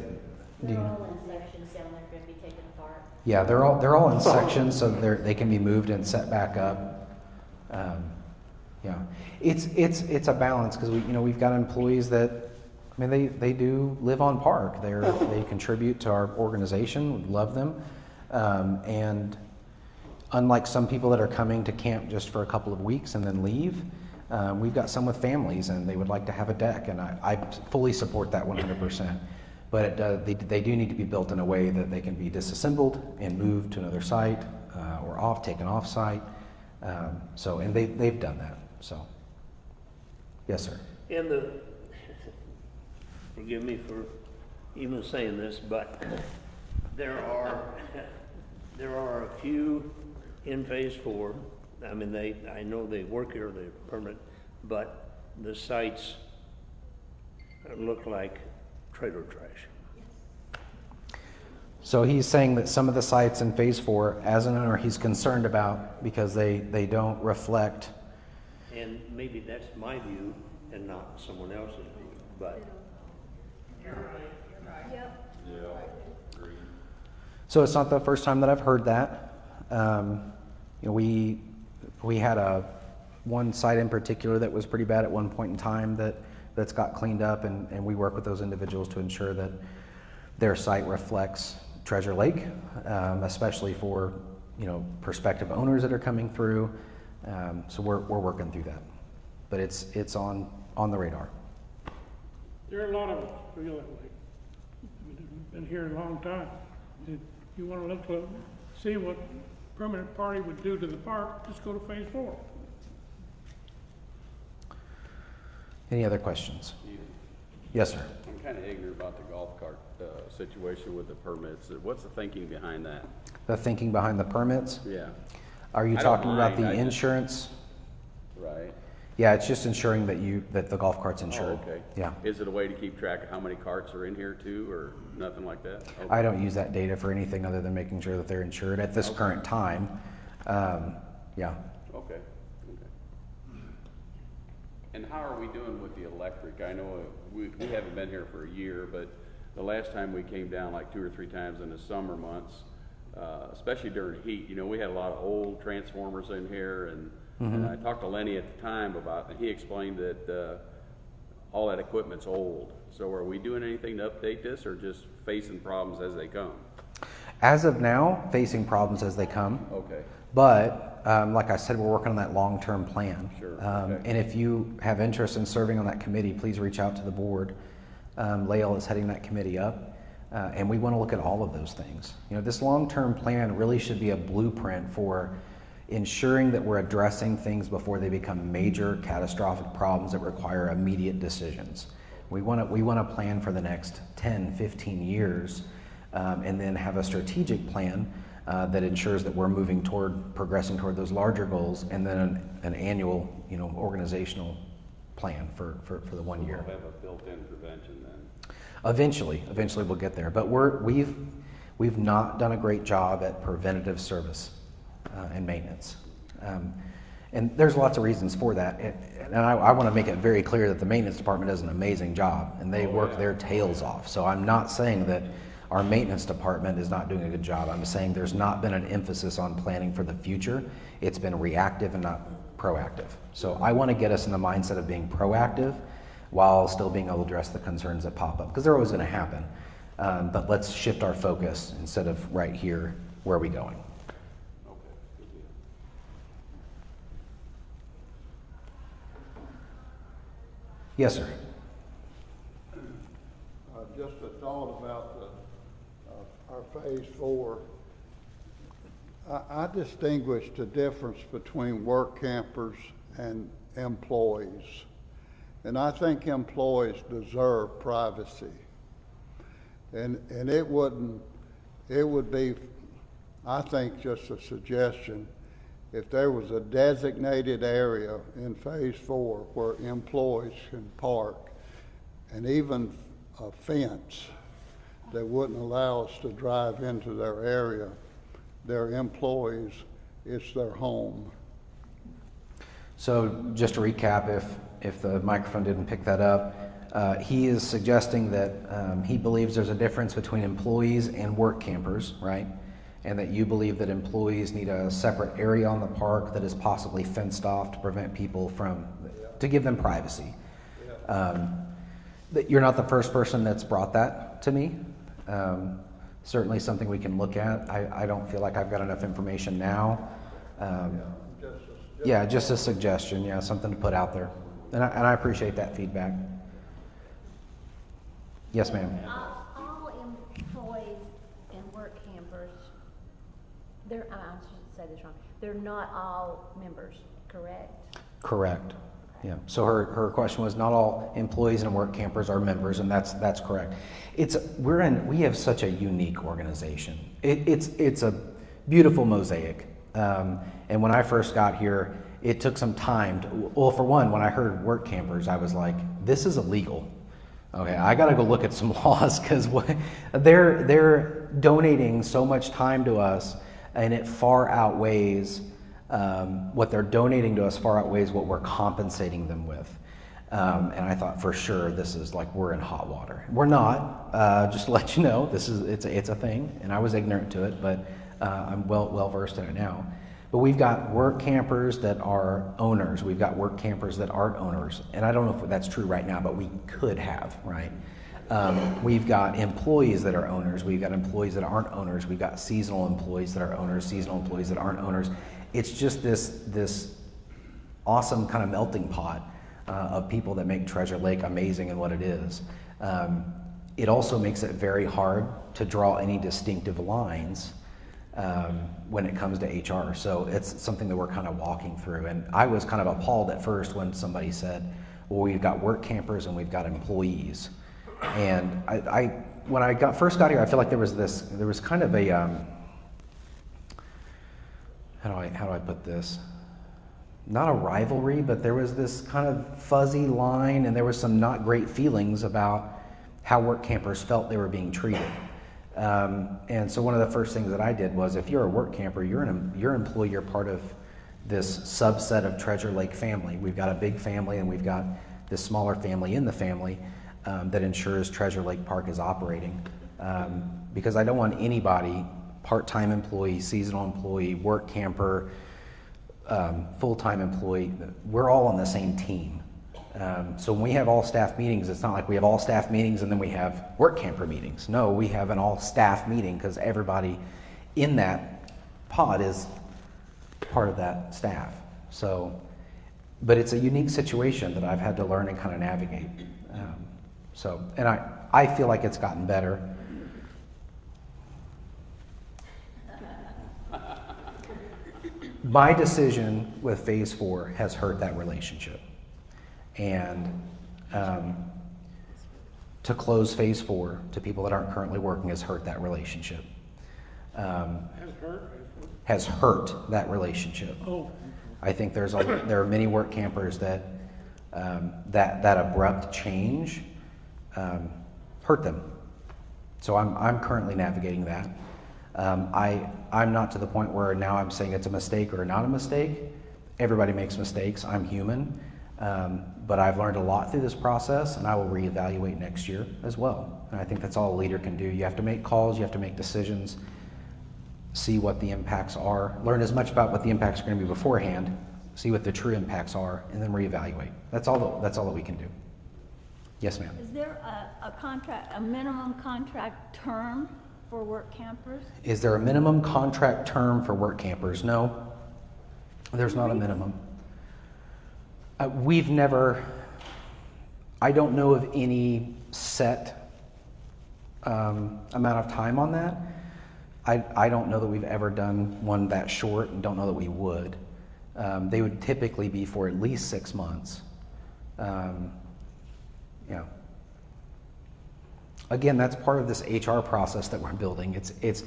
you know? All in sections down there going to be taken apart. Yeah, they're all in sections, so they can be moved and set back up. Yeah, it's a balance, because we've got employees that, I mean, they do live on park. They contribute to our organization. We love them, and unlike some people that are coming to camp just for a couple of weeks and then leave, we've got some with families, and they would like to have a deck, and I fully support that 100%. But they do need to be built in a way that they can be disassembled and moved to another site, or taken off site. And they've done that. So, yes, sir. And forgive me for even saying this, but there are a few in phase 4. I mean, I know they work here, they're permanent, but the sites look like trailer trash. So he's saying that some of the sites in phase 4, as an owner, he's concerned about because they don't reflect. And maybe that's my view and not someone else's view, but. Yep. Yeah, agreed. So it's not the first time that I've heard that. We had one site in particular that was pretty bad at one point in time that's got cleaned up, and we work with those individuals to ensure that their site reflects Treasure Lake, especially for prospective owners that are coming through. So we're working through that, but it's on the radar. There are a lot of us feel that way. We've been here a long time. If you want to see what permanent party would do to the park, just go to phase 4. Any other questions? Yes, sir. I'm kind of ignorant about the golf cart situation with the permits. What's the thinking behind that? The thinking behind the permits? Yeah. Are you I don't talking about mind, the insurance? Right. Yeah, it's just ensuring that the golf cart's insured. Oh, okay. Yeah. Is it a way to keep track of how many carts are in here too, or nothing like that? Okay. I don't use that data for anything other than making sure that they're insured at this current time. Yeah. Okay. And how are we doing with the electric? I know we haven't been here for a year, but the last time we came down like 2 or 3 times in the summer months, especially during heat, we had a lot of old transformers in here, and I talked to Lenny at the time and he explained that all that equipment's old. So are we doing anything to update this, or just facing problems as they come? As of now, facing problems as they come. Okay. But like I said, we're working on that long-term plan. Sure. Okay. And if you have interest in serving on that committee, please reach out to the board. Lael is heading that committee up, and we want to look at all of those things. This long-term plan really should be a blueprint for ensuring that we're addressing things before they become major catastrophic problems that require immediate decisions. We want to plan for the next 10, 15 years, and then have a strategic plan that ensures that we're progressing toward those larger goals, and then an annual, organizational plan for the 1 year. We'll have a built-in prevention then. Eventually we'll get there. But we've not done a great job at preventative service and maintenance. And there's lots of reasons for that. And I want to make it very clear that the maintenance department does an amazing job, and they work their tails off. So I'm not saying that our maintenance department is not doing a good job. I'm saying there's not been an emphasis on planning for the future. It's been reactive and not proactive. So I want to get us in the mindset of being proactive while still being able to address the concerns that pop up, because they're always going to happen. But let's shift our focus instead of right here, where are we going? Yes, sir. Just a thought about our phase 4. I distinguish the difference between work campers and employees. And I think employees deserve privacy. And it would be, I think, just a suggestion, if there was a designated area in phase 4 where employees can park, and even a fence that wouldn't allow us to drive into their area, their employees, it's their home. So just to recap, if the microphone didn't pick that up, he is suggesting that he believes there's a difference between employees and work campers, right? And that you believe that employees need a separate area on the park that is possibly fenced off to prevent people from, to give them privacy. That you're not the first person that's brought that to me. Certainly something we can look at. I don't feel like I've got enough information now. Yeah, just a suggestion, yeah, something to put out there. And I appreciate that feedback. Yes, ma'am. All employees and work campers, I should say this wrong, they're not all members, correct? Correct. Yeah. So her question was, not all employees and work campers are members, and that's correct. We have such a unique organization. It's a beautiful mosaic. And when I first got here, it took some time. Well, for one, when I heard work campers, I was like, this is illegal. Okay, I got to go look at some laws, because they're donating so much time to us, and it far outweighs what they're donating to us, far outweighs what we're compensating them with. And I thought, for sure, this is like, we're in hot water. We're not. Just to let you know, it's a thing, and I was ignorant to it, but I'm well versed in it now. But we've got work campers that are owners. We've got work campers that aren't owners. And I don't know if that's true right now, but we could have, right? We've got employees that are owners. We've got employees that aren't owners. We've got seasonal employees that are owners, seasonal employees that aren't owners. It's just this awesome kind of melting pot of people that make Treasure Lake amazing in what it is. It also makes it very hard to draw any distinctive lines when it comes to HR. So it's something that we're kind of walking through. And I was kind of appalled at first when somebody said, well, we've got work campers and we've got employees. And when I first got here, I feel like there was kind of a, how do I put this? Not a rivalry, but there was this kind of fuzzy line, and there was some not great feelings about how work campers felt they were being treated. And so one of the first things that I did was, if you're a work camper, you're an employee, you're part of this subset of Treasure Lake family. We've got a big family, and we've got this smaller family in the family that ensures Treasure Lake Park is operating. Because I don't want anybody, part-time employee, seasonal employee, work camper, full-time employee, we're all on the same team. So when we have all staff meetings, it's not like we have all staff meetings and then we have work camper meetings. No, we have an all staff meeting because everybody in that pod is part of that staff. So, but it's a unique situation that I've had to learn and kind of navigate. And I feel like it's gotten better. My decision with phase 4 has hurt that relationship. And to close phase 4 to people that aren't currently working has hurt that relationship. Has hurt that relationship. Oh. I think there are many work campers that that abrupt change hurt them. So I'm currently navigating that. I'm not to the point where now I'm saying it's a mistake or not a mistake. Everybody makes mistakes. I'm human. But I've learned a lot through this process, and I will reevaluate next year as well. And I think that's all a leader can do. You have to make calls, you have to make decisions, see what the impacts are, learn as much about what the impacts are going to be beforehand, see what the true impacts are, and then reevaluate. That's all that we can do. Yes, ma'am. Is there a minimum contract term for work campers? Is there a minimum contract term for work campers? No, there's not a minimum. I don't know of any set amount of time on that. I don't know that we've ever done one that short, and don't know that we would. They would typically be for at least 6 months. Yeah. Again, that's part of this HR process that we're building. It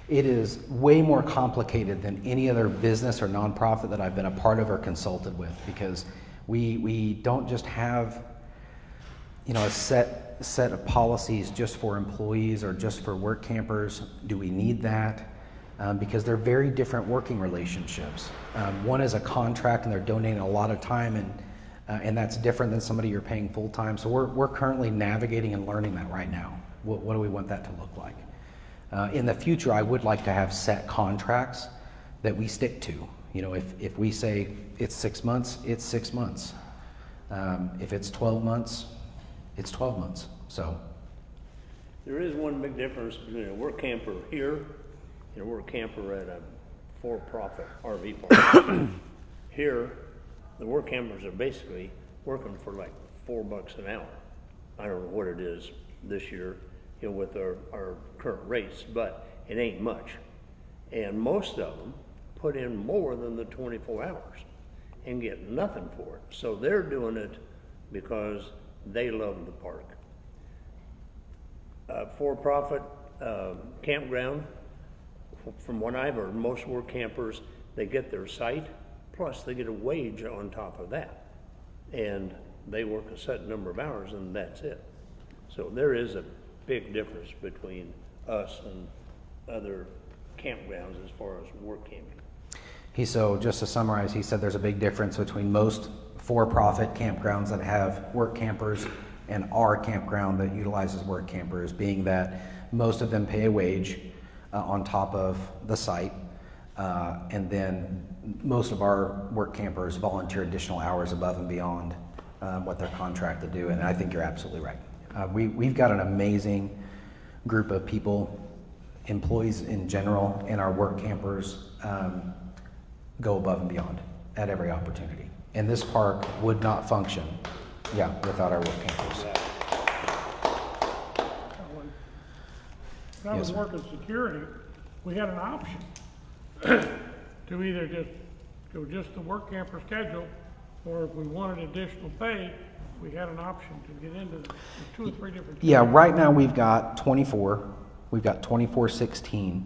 is way more complicated than any other business or nonprofit that I've been a part of or consulted with, because we don't just have, a set of policies just for employees or just for work campers. Do we need that? Because they're very different working relationships. One is a contract and they're donating a lot of time, and that's different than somebody you're paying full time. So we're currently navigating and learning that right now. What do we want that to look like? In the future, I would like to have set contracts that we stick to. If we say it's 6 months, it's 6 months. If it's 12 months, it's 12 months. So there is one big difference between a work camper here and a work camper at a for-profit RV park. Here, the work campers are basically working for like $4 an hour. I don't know what it is this year, with our current rates, but it ain't much. And most of them put in more than the 24 hours and get nothing for it. So they're doing it because they love the park. For-profit campground, from what I've heard, most work campers, they get their site, plus they get a wage on top of that. And they work a set number of hours, and that's it. So there is a big difference between us and other campgrounds as far as work camping. So just to summarize, he said there's a big difference between most for-profit campgrounds that have work campers and our campground that utilizes work campers, being that most of them pay a wage on top of the site, and then most of our work campers volunteer additional hours above and beyond what they're contracted to do, and I think you're absolutely right. We've got an amazing group of people, employees in general, and our work campers go above and beyond at every opportunity. And this park would not function, without our work campers. When I was working security, we had an option to either just go just the work camper schedule, or if we wanted additional pay, we had an option to get into the 2 or 3 different. Yeah, right now we've got 24. We've got 24/16,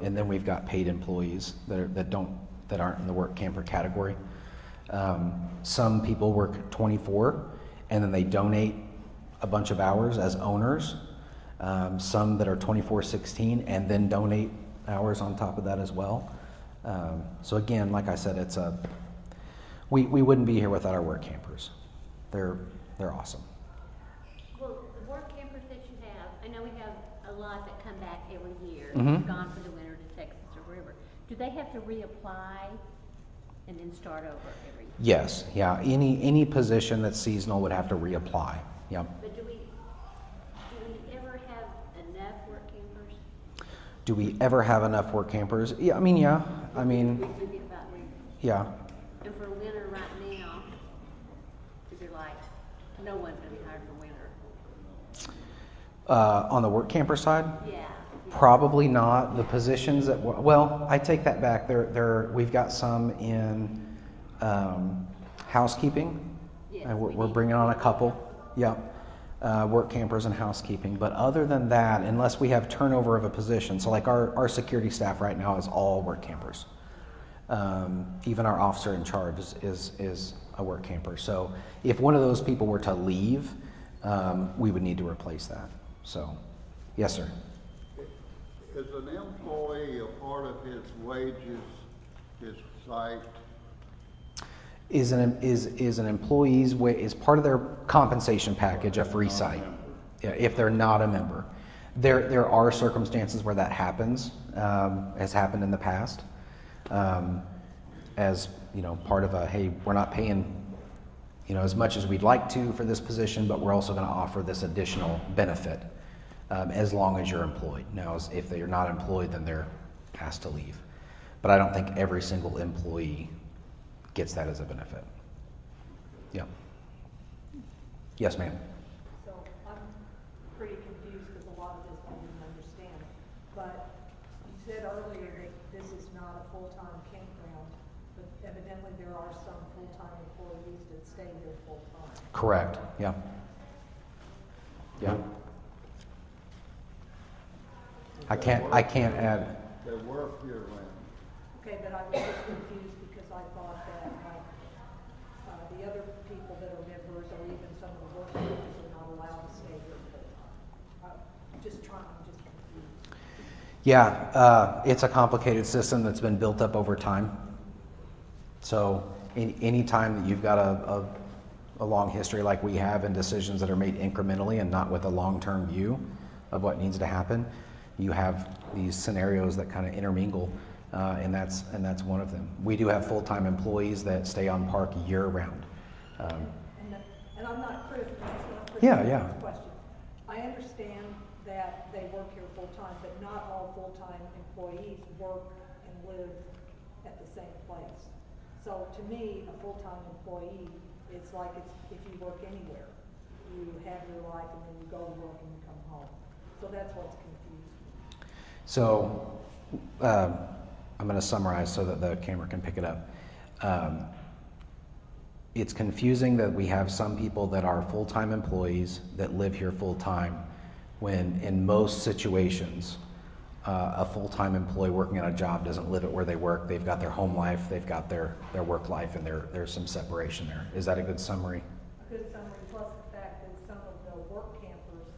and then we've got paid employees that aren't in the work camper category. Some people work 24, and then they donate a bunch of hours as owners. Some that are 24/16 and then donate hours on top of that as well. So again, like I said, we wouldn't be here without our work campers. They're awesome. Well, the work campers that you have, I know we have a lot that come back every year, Mhm. gone for the winter to Texas or wherever. Do they have to reapply and then start over every year? Yes, yeah. Any position that's seasonal would have to reapply. Yeah. But do we ever have enough work campers? Do we ever have enough work campers? Yeah, I mean, yeah. I mean, We get about winter. yeah. And for winter right now, is there like, no one's gonna be hired for winter? On the work camper side? Yeah. Probably not. The positions that, well, I take that back. We've got some in housekeeping. Yes, And we're bringing on a couple. Yeah. Work campers and housekeeping. But other than that, unless we have turnover of a position, so like our security staff right now is all work campers. Even our officer in charge is a work camper. So if one of those people were to leave, we would need to replace that. So, yes, sir. Is an employee a part of his wages, his site? Is an employee's is part of their compensation package a free site? Yeah, if they're not a member. There are circumstances where that happens, has happened in the past, as part of a, hey, we're not paying as much as we'd like to for this position, but we're also going to offer this additional benefit as long as you're employed. Now, if they're not employed, then they're asked to leave. But I don't think every single employee gets that as a benefit. Yeah. Yes, ma'am. So I'm pretty confused because a lot of this I didn't understand. But you said earlier that this is not a full-time campground, but evidently there are some full-time employees that stay here full-time. Correct. Yeah. Yeah. I can't add. They work year-round. Okay, but I was just confused because I thought that the other people that are members or even some of the work members are not allowed to stay here full-time. I'm just confused. Yeah, it's a complicated system that's been built up over time. So any time that you've got a long history like we have and decisions that are made incrementally and not with a long-term view of what needs to happen, you have these scenarios that kind of intermingle, and that's one of them. We do have full-time employees that stay on park year-round. And I'm not critical. Yeah. Question. I understand that they work here full-time, but not all full-time employees work and live at the same place. So to me, a full-time employee, it's like if you work anywhere. You have your life and then you go to work and you come home. So that's what's confusing. So I'm going to summarize so that the camera can pick it up. It's confusing that we have some people that are full-time employees that live here full-time when in most situations a full-time employee working at a job doesn't live at where they work. They've got their home life, they've got their work life, and there's some separation there. Is that a good summary? A good summary, plus the fact that some of the work campers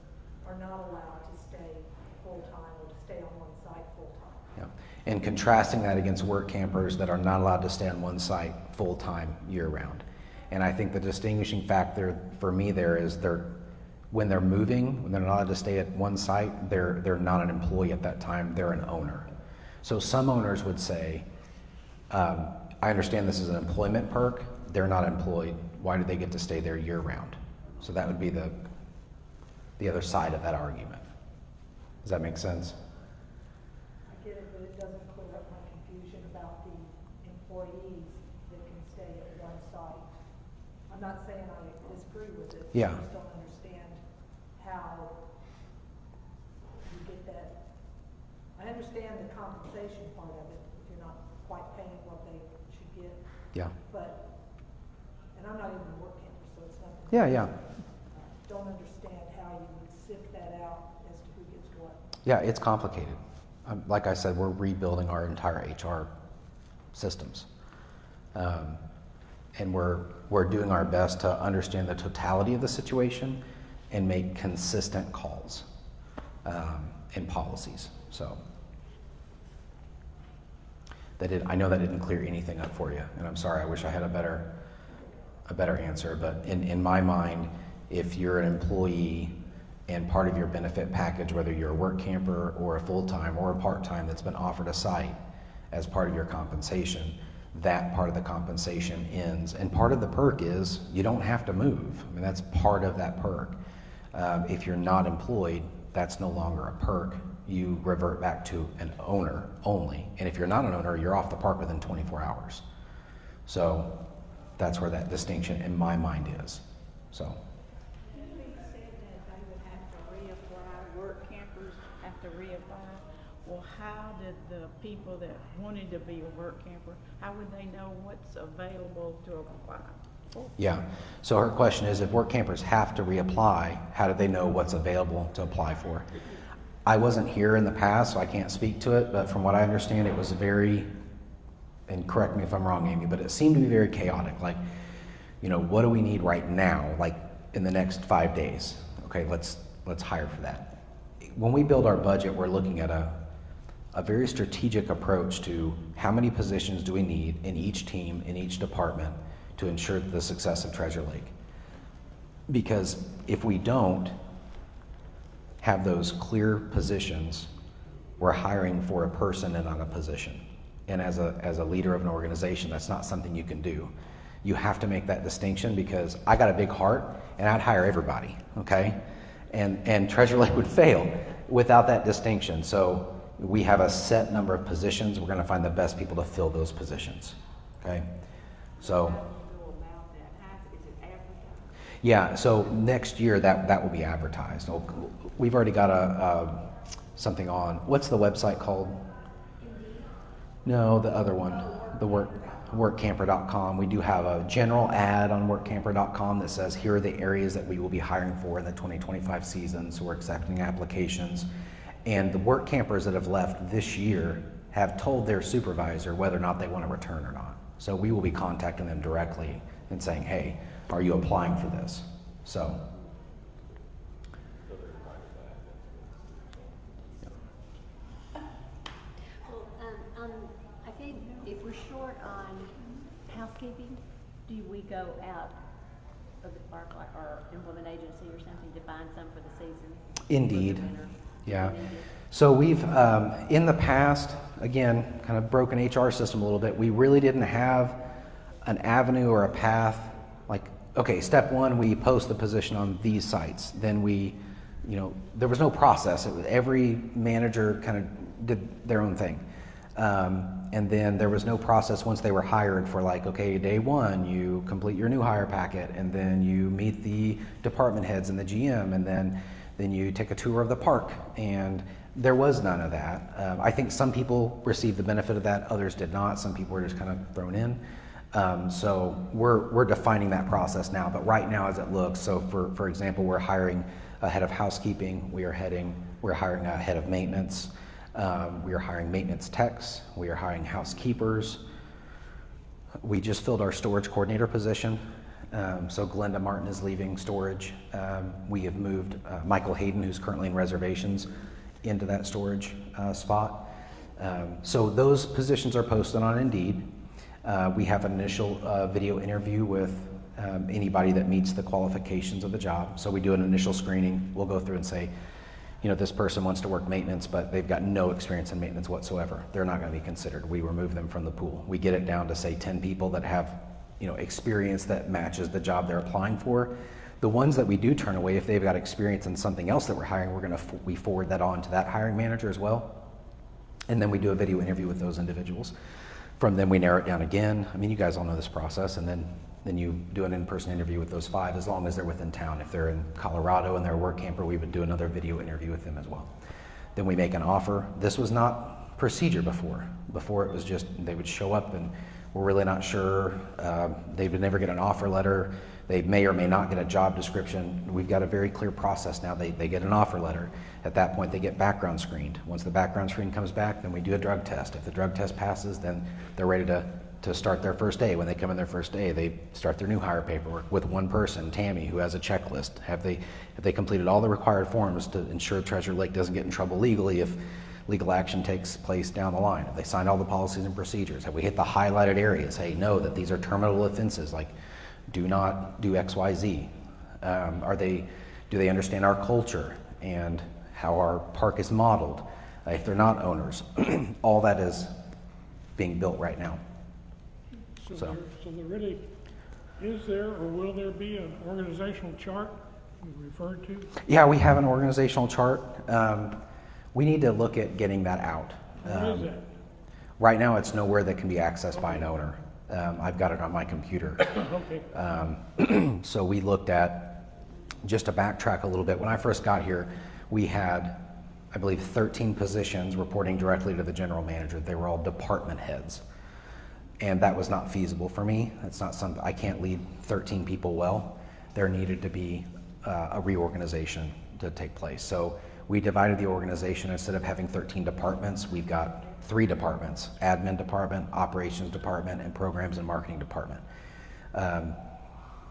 are not allowed to stay full-time or to stay on one site full-time. Yeah. And contrasting that against work campers that are not allowed to stay on one site full-time year-round. And I think the distinguishing factor for me there is when they're moving, when they're not allowed to stay at one site, they're not an employee at that time, they're an owner. So some owners would say, I understand this is an employment perk, they're not employed, why do they get to stay there year-round? So that would be the other side of that argument. Does that make sense? I get it, but it doesn't clear up my confusion about the employees that can stay at one site. I'm not saying I disagree with it. Yeah. I just don't understand how you get that. I understand the compensation part of it, if you're not quite paying what they should get. Yeah. But, and I'm not even a work camper, so it's not. Yeah. Don't understand how you would sift that out as to who gets what. Yeah, it's complicated. Like I said, we're rebuilding our entire HR systems. And we're doing our best to understand the totality of the situation and make consistent calls and policies. So I know that didn't clear anything up for you, and I'm sorry. I wish I had a better answer. But in my mind, if you're an employee and part of your benefit package, whether you're a work camper or a full-time or a part-time that's been offered a site as part of your compensation, that part of the compensation ends. And part of the perk is you don't have to move. I mean, that's part of that perk. If you're not employed, that's no longer a perk. You revert back to an owner only. And if you're not an owner, you're off the park within 24 hours. So that's where that distinction in my mind is. So. You said that they would have to reapply, work campers have to reapply. Well, how did the people that wanted to be a work camper, how would they know what's available to apply for? Yeah, so her question is, if work campers have to reapply, how do they know what's available to apply for? I wasn't here in the past, so I can't speak to it, but from what I understand, it was very, and correct me if I'm wrong, Amy, but it seemed to be very chaotic. Like, You know, what do we need right now, like in the next 5 days? Okay, let's hire for that. When we build our budget, we're looking at a very strategic approach to how many positions do we need in each team, in each department, to ensure the success of Treasure Lake. Because if we don't have those clear positions, we're hiring for a person and not a position. And as a leader of an organization, that's not something you can do. You have to make that distinction, because I got a big heart and I'd hire everybody, okay? And Treasure Lake would fail without that distinction. So we have a set number of positions. We're going to find the best people to fill those positions, okay? So, yeah, so next year that will be advertised. We've already got something on, what's the website called? No, the other one, the workcamper.com. We do have a general ad on workcamper.com that says here are the areas that we will be hiring for in the 2025 season. So we're accepting applications. And the work campers that have left this year have told their supervisor whether or not they want to return or not. So we will be contacting them directly and saying, hey, are you applying for this? So. I think if we're short on housekeeping, do we go out of the park or employment agency or something to find some for the season? Indeed. Yeah. So we've, in the past, again, kind of broken HR system a little bit. We really didn't have an avenue or a path. Like, okay, step one, we post the position on these sites. Then we, you know, there was no process. It was every manager kind of did their own thing. And then there was no process once they were hired for like, okay, day one, you complete your new hire packet, and then you meet the department heads and the GM, and then you take a tour of the park. And there was none of that. I think some people received the benefit of that, others did not. Some people were just kind of thrown in. So we're defining that process now, but right now as it looks, so for example, we're hiring a head of housekeeping, we're hiring a head of maintenance, we are hiring maintenance techs, we are hiring housekeepers. We just filled our storage coordinator position. So Glenda Martin is leaving storage. We have moved Michael Hayden, who's currently in reservations, into that storage spot. So those positions are posted on Indeed. We have an initial video interview with anybody that meets the qualifications of the job. So we do an initial screening. We'll go through and say, you know, this person wants to work maintenance, but they've got no experience in maintenance whatsoever. They're not going to be considered. We remove them from the pool. We get it down to, say, 10 people that have, you know, experience that matches the job they're applying for. The ones that we do turn away, if they've got experience in something else that we're hiring, we forward that on to that hiring manager as well. And then we do a video interview with those individuals. From them, we narrow it down again. I mean, you guys all know this process. And then you do an in-person interview with those 5, as long as they're within town. If they're in Colorado and they're a work camper, we would do another video interview with them as well. Then we make an offer. This was not procedure before. Before it was just, they would show up and we're really not sure. They would never get an offer letter. They may or may not get a job description. We've got a very clear process now. They get an offer letter. At that point, they get background screened. Once the background screen comes back, then we do a drug test. If the drug test passes, then they're ready to start their first day. When they come in their first day, they start their new hire paperwork with one person, Tammy, who has a checklist. Have they completed all the required forms to ensure Treasure Lake doesn't get in trouble legally if legal action takes place down the line? Have they signed all the policies and procedures? Have we hit the highlighted areas? Hey, know that these are terminable offenses, like do not do X, Y, Z. Do they understand our culture and how our park is modeled? If they're not owners, all that is being built right now. So there really, is there or will there be an organizational chart you referred to? Yeah, we have an organizational chart. We need to look at getting that out. What is that? Right now, it's nowhere that can be accessed by an owner. I've got it on my computer. Okay. So we looked at, just to backtrack a little bit, when I first got here, we had, I believe, 13 positions reporting directly to the general manager. They were all department heads. And that was not feasible for me. That's not something, I can't lead 13 people well. There needed to be a reorganization to take place. So we divided the organization. Instead of having 13 departments, we've got 3 departments: admin department, operations department, and programs and marketing department.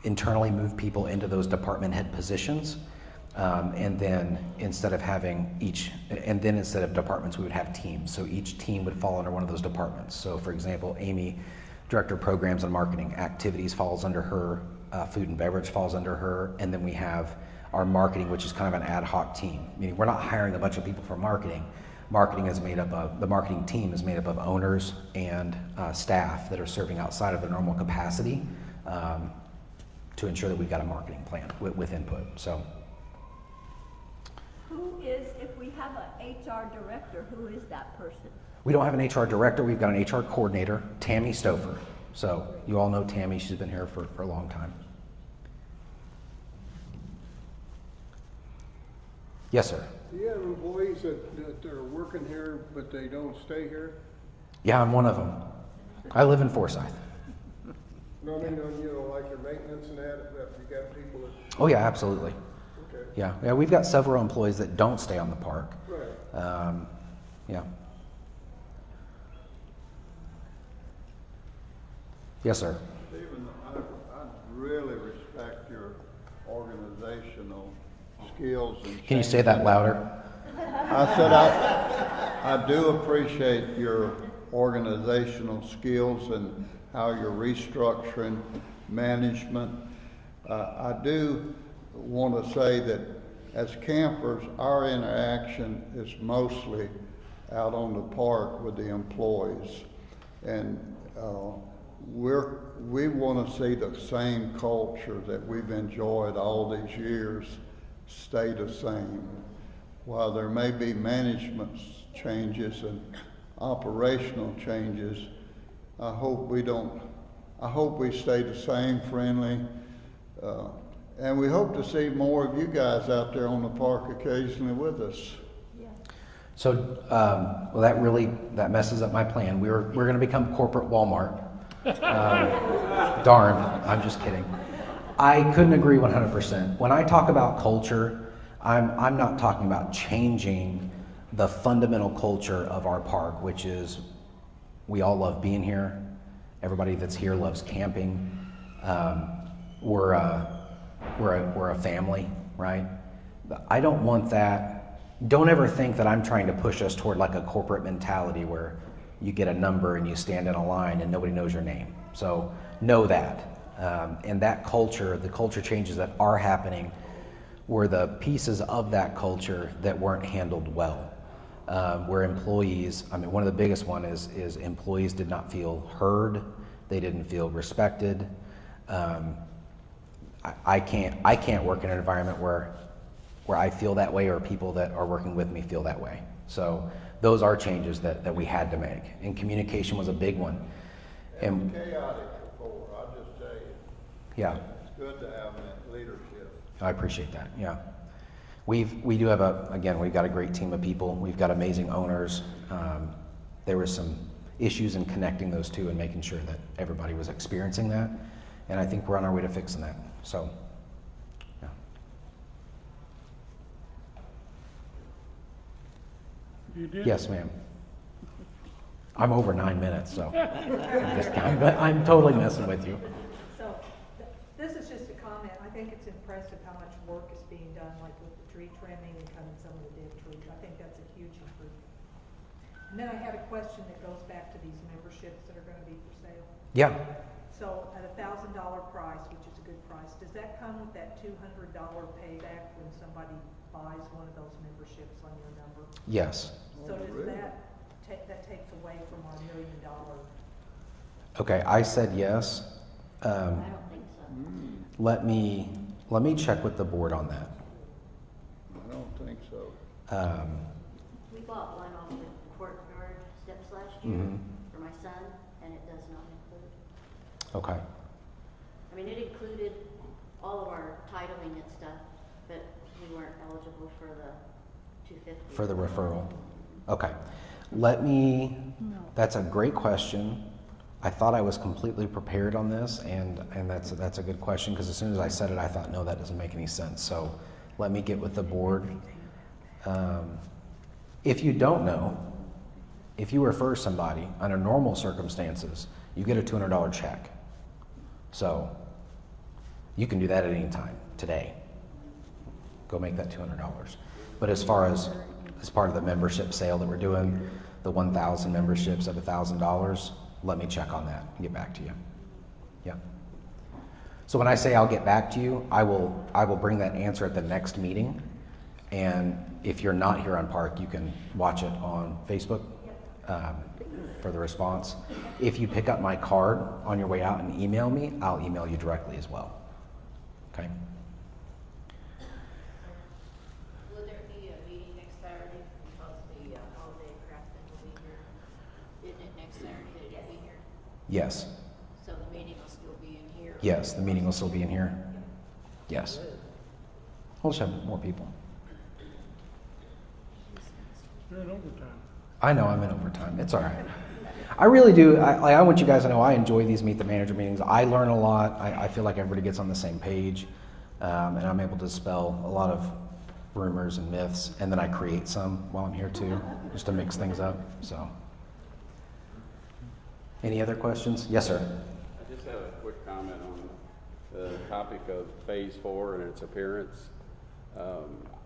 internally move people into those department head positions. And then instead of departments, we would have teams. So each team would fall under one of those departments. So for example, Amy, Director of Programs and Marketing, Activities falls under her, Food and Beverage falls under her, and then we have our marketing, which is kind of an ad hoc team. Meaning we're not hiring a bunch of people for marketing. The marketing team is made up of owners and staff that are serving outside of their normal capacity to ensure that we've got a marketing plan with input. So. Who is, if we have an HR director, who is that person? We don't have an HR director, we've got an HR coordinator, Tammy Stouffer. So you all know Tammy, she's been here for a long time. Yes, sir. Do you have employees that are working here but they don't stay here? Yeah, I'm one of them. I live in Forsyth. No, I mean, like your maintenance and that, if you got people that... Oh yeah, absolutely. Okay. Yeah, we've got several employees that don't stay on the park. Right. Yeah. Yes, sir. Stephen, I really respect your organizational skills. And can you say that louder? I said I do appreciate your organizational skills and how you're restructuring management. I do want to say that as campers, our interaction is mostly out on the park with the employees. And we want to see the same culture that we've enjoyed all these years stay the same. While there may be management changes and operational changes, I hope we stay the same, friendly, and we hope to see more of you guys out there on the park occasionally with us. Yeah. So, well, that messes up my plan. We're going to become corporate Walmart. Darn, I'm just kidding. I couldn't agree 100%. When I talk about culture, I'm not talking about changing the fundamental culture of our park, which is we all love being here. Everybody that's here loves camping. We're a family, right? I don't want that. Don't ever think that I'm trying to push us toward like a corporate mentality where you get a number and you stand in a line and nobody knows your name. So know that. And that culture, the culture changes that are happening, were the pieces of that culture that weren't handled well. Where employees, one of the biggest one is employees did not feel heard, they didn't feel respected. I can't work in an environment where I feel that way or people that are working with me feel that way. So those are changes that we had to make, and communication was a big one. And chaotic before, I'll just tell you. Yeah. It's good to have that leadership. I appreciate that. Yeah. We do have we've got a great team of people. We've got amazing owners. There were some issues in connecting those two and making sure that everybody was experiencing that. And I think we're on our way to fixing that. So, yeah. You did? Yes, ma'am. I'm over 9 minutes, so I'm totally messing with you. So, this is just a comment. I think it's impressive how much work is being done, like with the tree trimming and cutting some of the dead trees. I think that's a huge improvement. And then I had a question that goes back to these memberships that are going to be for sale. Yeah. So at $1,000 price, which is a good price, does that come with that $200 payback when somebody buys one of those memberships on your number? Yes. So does that takes away from our $1 million? Okay, I said yes. I don't think so. Let me check with the board on that. I don't think so. We bought one off the courtyard steps last year for my son, and it does not include. Okay. I mean, it included all of our titling and stuff, but we weren't eligible for the $250. For the referral. Okay. That's a great question. I thought I was completely prepared on this, and that's a good question, because as soon as I said it, I thought, no, that doesn't make any sense. So let me get with the board. If you don't know, if you refer somebody under normal circumstances, you get a $200 check. So You can do that at any time today. Go make that $200. But as far as part of the membership sale that we're doing, the 1,000 memberships at $1,000, let me check on that and get back to you. Yeah. So when I say I'll get back to you, I will bring that answer at the next meeting. And if you're not here on Park, you can watch it on Facebook for the response. If you pick up my card on your way out and email me, I'll email you directly as well. Okay? Will there be a meeting next Saturday because the holiday craftsman will be here? Isn't it next Saturday that he'll be here? Yes. So the meeting will still be in here? Yes, the meeting will still be in here. Yes. We'll just have more people. You're in overtime. I know I'm in overtime. It's all right. I really do. I want you guys to know I enjoy these Meet the Manager meetings. I learn a lot. I feel like everybody gets on the same page, and I'm able to dispel a lot of rumors and myths, and then I create some while I'm here too, just to mix things up. So, any other questions? Yes, sir. I just have a quick comment on the topic of Phase 4 and its appearance.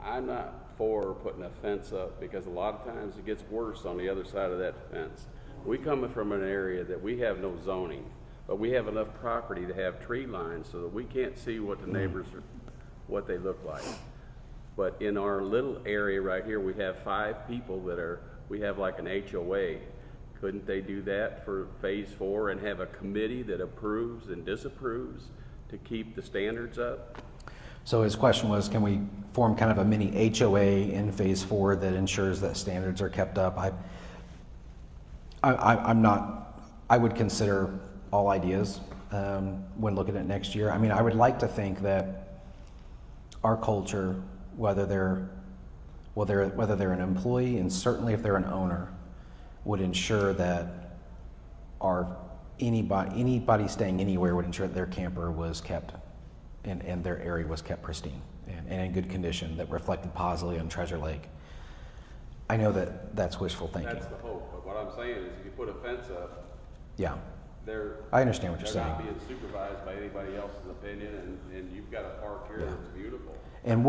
I'm not for putting a fence up because a lot of times it gets worse on the other side of that fence. We come from an area that we have no zoning, but we have enough property to have tree lines so that we can't see what the neighbors are, what they look like. But in our little area right here, we have 5 people that we have like an HOA. Couldn't they do that for Phase 4 and have a committee that approves and disapproves to keep the standards up? So his question was, can we form kind of a mini HOA in Phase 4 that ensures that standards are kept up? I would consider all ideas when looking at next year. I mean, I would like to think that our culture, whether they're an employee and certainly if they're an owner, would ensure that anybody staying anywhere would ensure that their camper was kept and their area was kept pristine and in good condition that reflected positively on Treasure Lake. I know that that's wishful thinking. That's the hope, but what I'm saying is if you put a fence up, yeah, I understand what you're saying. They're not being supervised by anybody else's opinion, and you've got a park here that's beautiful. And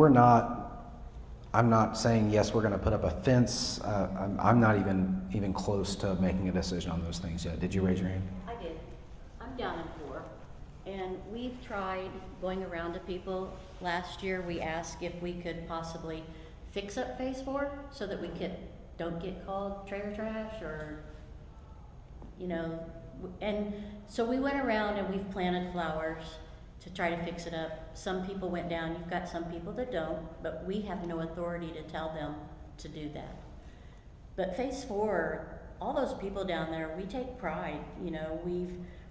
I'm not saying, yes, we're going to put up a fence. I'm not even close to making a decision on those things yet. Did you raise your hand? I did. I'm down in 4. And we've tried going around to people. Last year we asked if we could possibly fix up Phase 4 so that we don't get called trailer trash or, and so we went around and we've planted flowers to try to fix it up. Some people went down, you've got some people that don't, but we have no authority to tell them to do that. But Phase 4, all those people down there, we take pride,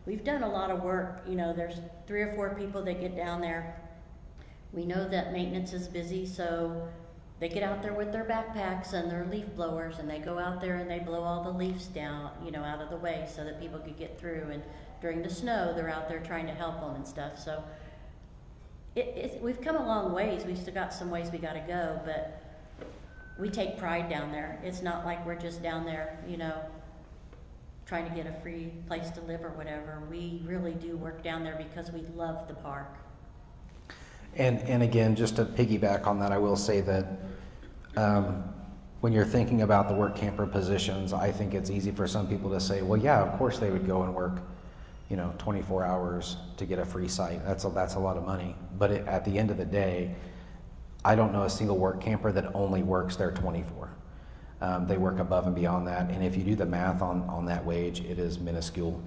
we've done a lot of work, there's 3 or 4 people that get down there. We know that maintenance is busy, so they get out there with their backpacks and their leaf blowers and they go out there and they blow all the leaves down, out of the way so that people could get through. And during the snow, they're out there trying to help them and stuff. So we've come a long ways. We've still got some ways we got to go, but we take pride down there. It's not like we're just down there, trying to get a free place to live or whatever. We really do work down there because we love the park. And again, just to piggyback on that, I will say that when you're thinking about the work camper positions, I think it's easy for some people to say, well, yeah, of course they would go and work, 24 hours to get a free site. That's a lot of money. But at the end of the day, I don't know a single work camper that only works there 24. They work above and beyond that. And if you do the math on that wage, it is minuscule.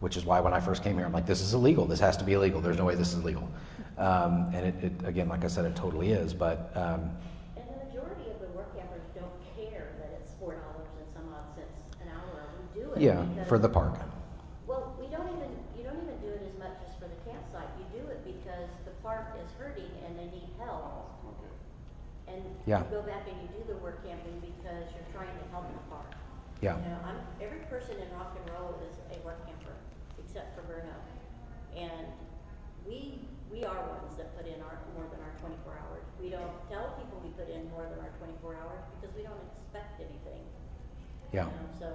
Which is why when I first came here, I'm like, this is illegal. This has to be illegal. There's no way this is legal. And it again, like I said, it totally is. But and the majority of the work campers don't care that it's $4 and some odd cents an hour. We do it. Yeah, for the park. Well, you don't even do it as much as for the campsite. You do it because the park is hurting and they need help. And you go back and you do the work camping because you're trying to help the park. Yeah. Every person in rock and roll is a work camper, except for Bruno. And we are ones that put in more than our 24 hours. We don't tell people we put in more than our 24 hours because we don't expect anything. Yeah. So.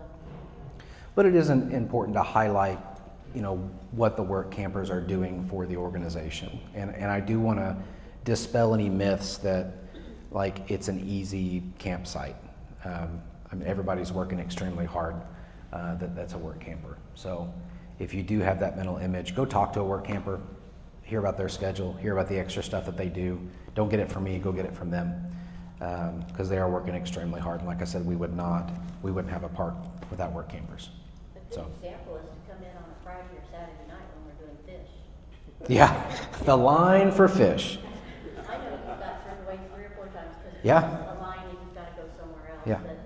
But it is important to highlight you know, what the work campers are doing for the organization. And I do want to dispel any myths that like it's an easy campsite. I mean, everybody's working extremely hard. That's a work camper. So if you do have that mental image, go talk to a work camper, hear about their schedule, hear about the extra stuff that they do. Don't get it from me, go get it from them, because they are working extremely hard. And like I said, we wouldn't have a park without work campers. A good So. example is to come in on a Friday or Saturday night when we're doing fish. Yeah, the line for fish. I know you've got turned away 3 or 4 times because Yeah. it's a line and you've got to go somewhere else. Yeah. But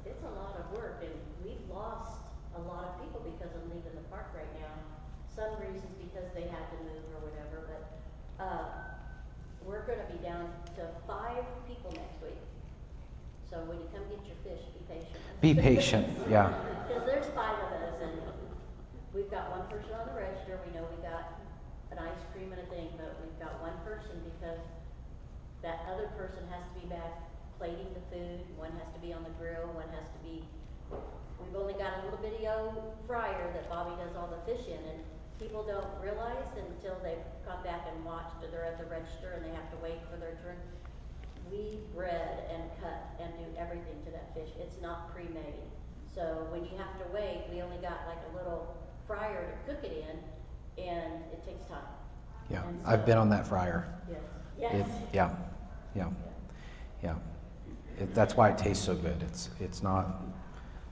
it's a lot of work, and we've lost a lot of people because of leaving the park right now. Some reasons because they had to move or whatever, but we're going to be down to 5 people next week. So when you come get your fish, be patient. Be patient, yeah. Because there's 5 of us, and we've got 1 person on the register. We know we got an ice cream and a thing, but we've got 1 person because that other person has to be back plating the food. 1 has to be on the grill. 1 has to be. We've only got a little video fryer that Bobby does all the fish in, and people don't realize until they've come back and watched that they're at the register and they have to wait for their turn. We bread and cut and do everything to that fish. It's not pre-made. So when you have to wait, we only got like a little fryer to cook it in, and it takes time. Yeah, And I've so- been on that fryer. Yes. Yes. Yeah. That's why it tastes so good. It's not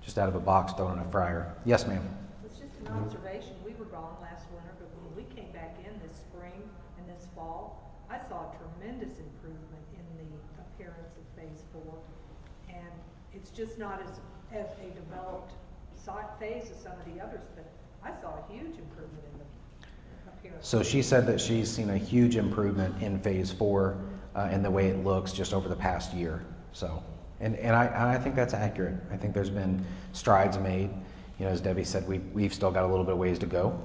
just out of a box thrown in a fryer. Yes, ma'am. It's just an observation. We were gone last winter, but when we came back in this spring and this fall, I saw a tremendous improvement in the appearance of Phase 4. And it's just not as a developed phase as some of the others, but I saw a huge improvement in the appearance. So she said that she's seen a huge improvement in Phase 4 in the way it looks just over the past year. So, and I think that's accurate. I think there's been strides made. You know, as Debbie said, we've still got a little bit of ways to go,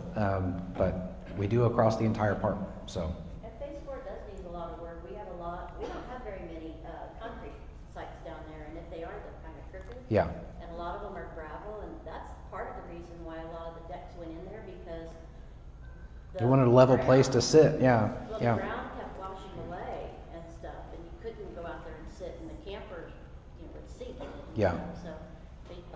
but we do across the entire park. So. And Phase 4 does need a lot of work. We don't have very many concrete sites down there, and if they are, they're kind of crooked. Yeah. And a lot of them are gravel, and that's part of the reason why a lot of the decks went in there, because You wanted a level place to sit. Yeah. Well, Yeah. the ground kept washing away and stuff, and you couldn't go out there and sit, and the campers, would sink. Yeah. So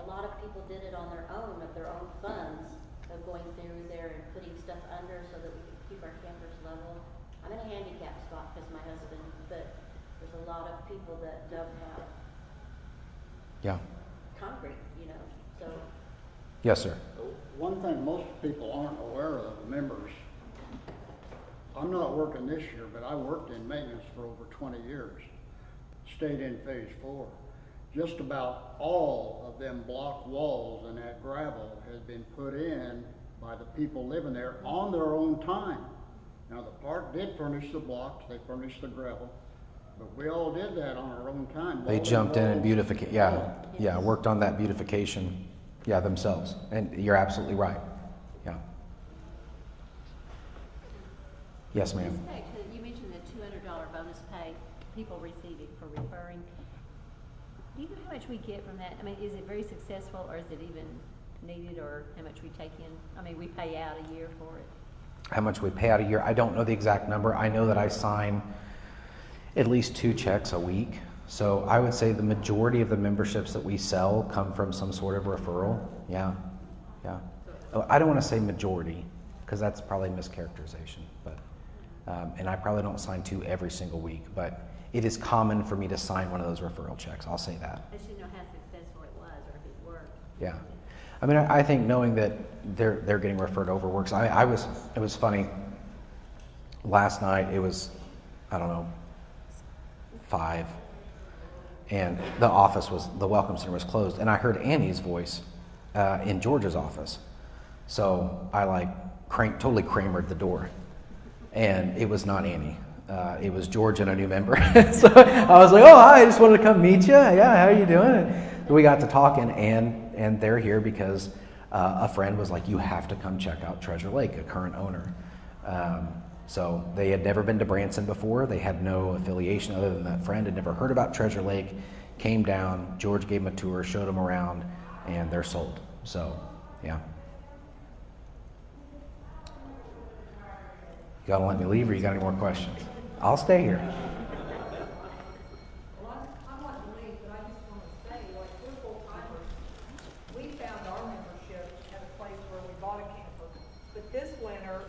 a lot of people did it on their own, of their own funds, of going through there and putting stuff under so that we could keep our campers level. I'm in a handicap spot because my husband, but there's a lot of people that don't have Yeah. concrete, so. Yes, sir. One thing most people aren't aware of, members, I'm not working this year, but I worked in maintenance for over 20 years, stayed in Phase 4. Just about all of them block walls and that gravel has been put in by the people living there on their own time. Now, the park did furnish the blocks, they furnished the gravel, but we all did that on our own time. They jumped in and beautification. Yeah. Worked on that beautification. Yeah, themselves. And you're absolutely right. Yeah. Yes, ma'am. You mentioned the $200 bonus pay people receiving for referring. Do you know how much we get from that? I mean, is it very successful, or is it even needed, or how much we take in? I mean, we pay out a year for it. How much we pay out a year? I don't know the exact number. I know that I sign at least 2 checks a week. So I would say the majority of the memberships that we sell come from some sort of referral. Yeah. Oh, I don't want to say majority, because that's probably a mischaracterization. But and I probably don't sign 2 every single week, but it is common for me to sign one of those referral checks. I'll say that. I should know how successful it was, or if it worked. Yeah. I mean, I think knowing that they're getting referred over works. It was funny. Last night, it was, I don't know, 5. And the Welcome Center was closed. And I heard Annie's voice in George's office. So I totally Kramered the door. And it was not Annie. It was George and a new member. So I was like, oh, hi, I just wanted to come meet you. Yeah, how are you doing? And we got to talking, and they're here because a friend was like, you have to come check out Treasure Lake, a current owner. So they had never been to Branson before. They had no affiliation other than that friend, had never heard about Treasure Lake, came down, George gave them a tour, showed them around, and they're sold. So, yeah. Y'all don't let me leave, or you got any more questions? I'll stay here. Well, I want to leave, but I just want to say, like, we're full-timers. We found our membership at a place where we bought a camper. But this winter,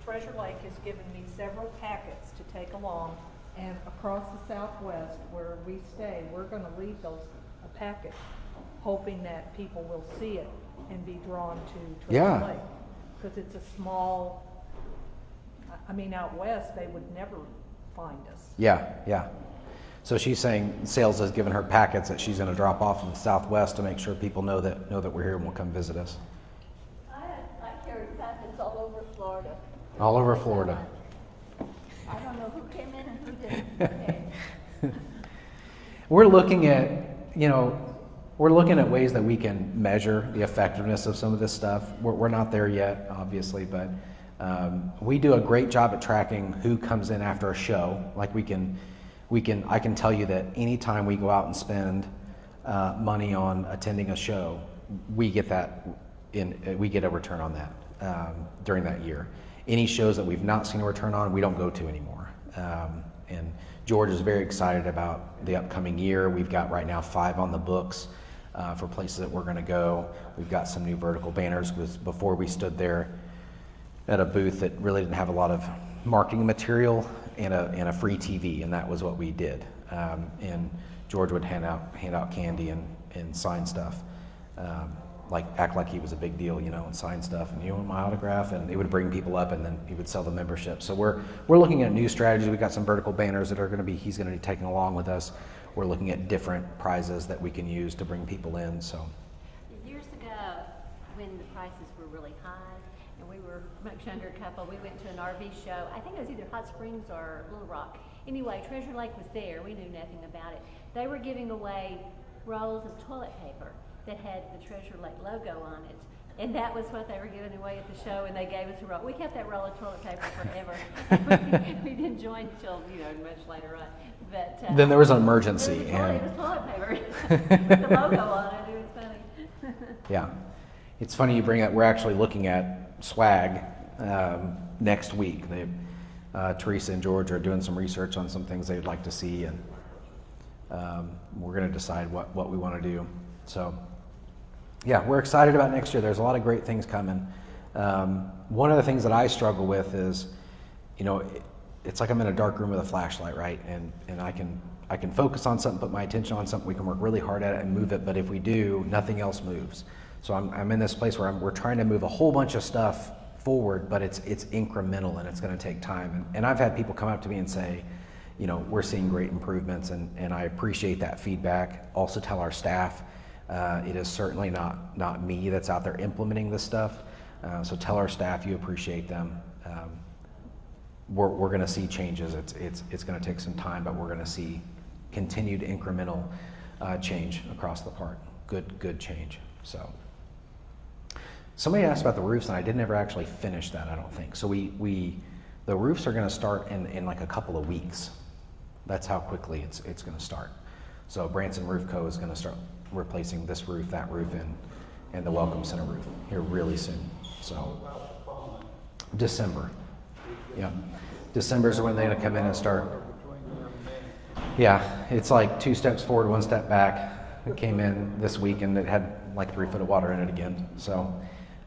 Treasure Lake has given me several packets to take along. And across the Southwest, where we stay, we're going to leave a packet, hoping that people will see it and be drawn to Treasure Lake. Because it's a small, I mean, out west, they would never find us. Yeah, yeah. So she's saying sales has given her packets that she's going to drop off in the Southwest to make sure people know that we're here and will come visit us. I carry packets all over Florida. All over Florida. I don't know who came in and who didn't. We're looking at, we're looking at ways that we can measure the effectiveness of some of this stuff. We're not there yet, obviously, but we do a great job at tracking who comes in after a show. Like I can tell you that anytime we go out and spend money on attending a show, we get a return on that during that year. Any shows that we've not seen a return on, we don't go to anymore. And George is very excited about the upcoming year. We've got right now 5 on the books for places that we're going to go. We've got some new vertical banners. Before we stood there at a booth that really didn't have a lot of marketing material and a free TV, and that was what we did. And George would hand out candy and sign stuff. Act like he was a big deal, and sign stuff, and you want my autograph, and it would bring people up, and then he would sell the membership. So we're looking at new strategies. We've got some vertical banners that he's going to be taking along with us. We're looking at different prizes that we can use to bring people in. So Years ago, when the prices were really high, and we were much younger couple, we went to an RV show. I think it was either Hot Springs or Little Rock. Anyway, Treasure Lake was there. We knew nothing about it. They were giving away rolls of toilet paper that had the Treasure Lake logo on it. And that was what they were giving away at the show, and they gave us a roll. We kept that roll of toilet paper forever. We didn't join until, much later on. But then there was an emergency. It was toilet paper with the logo on it. It was funny. Yeah. It's funny you bring up, we're actually looking at swag next week. Teresa and George are doing some research on some things they'd like to see, and we're going to decide what we want to do. So yeah, we're excited about next year. There's a lot of great things coming. One of the things that I struggle with is, it's like I'm in a dark room with a flashlight, right? And I can focus on something, put my attention on something. We can work really hard at it and move it, but if we do, nothing else moves. So I'm in this place where we're trying to move a whole bunch of stuff forward, but it's incremental and it's going to take time. And I've had people come up to me and say, we're seeing great improvements, and I appreciate that feedback. Also tell our staff, it is certainly not me that's out there implementing this stuff. So tell our staff you appreciate them. We're going to see changes. It's going to take some time, but we're going to see continued incremental change across the park. Good change. So somebody asked about the roofs, and I didn't ever actually finish that, I don't think. So the roofs are going to start in like a couple of weeks. That's how quickly it's going to start. So Branson Roof Co. is going to start replacing this roof, that roof, and the Welcome Center roof here really soon. So December. Yeah. December's when they're going to come in and start. Yeah, it's like 2 steps forward, 1 step back. It came in this week and it had like 3 foot of water in it again. So,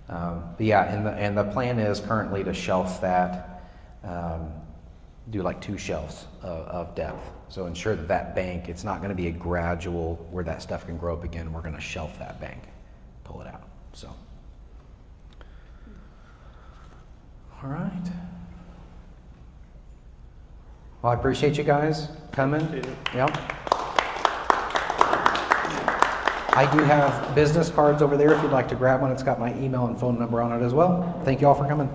but yeah, and the plan is currently to shelf that, do like 2 shelves of depth. So ensure that bank, it's not going to be a gradual where that stuff can grow up again. We're going to shelf that bank, pull it out. So, all right. Well, I appreciate you guys coming. Yeah. I do have business cards over there if you'd like to grab one. It's got my email and phone number on it as well. Thank you all for coming.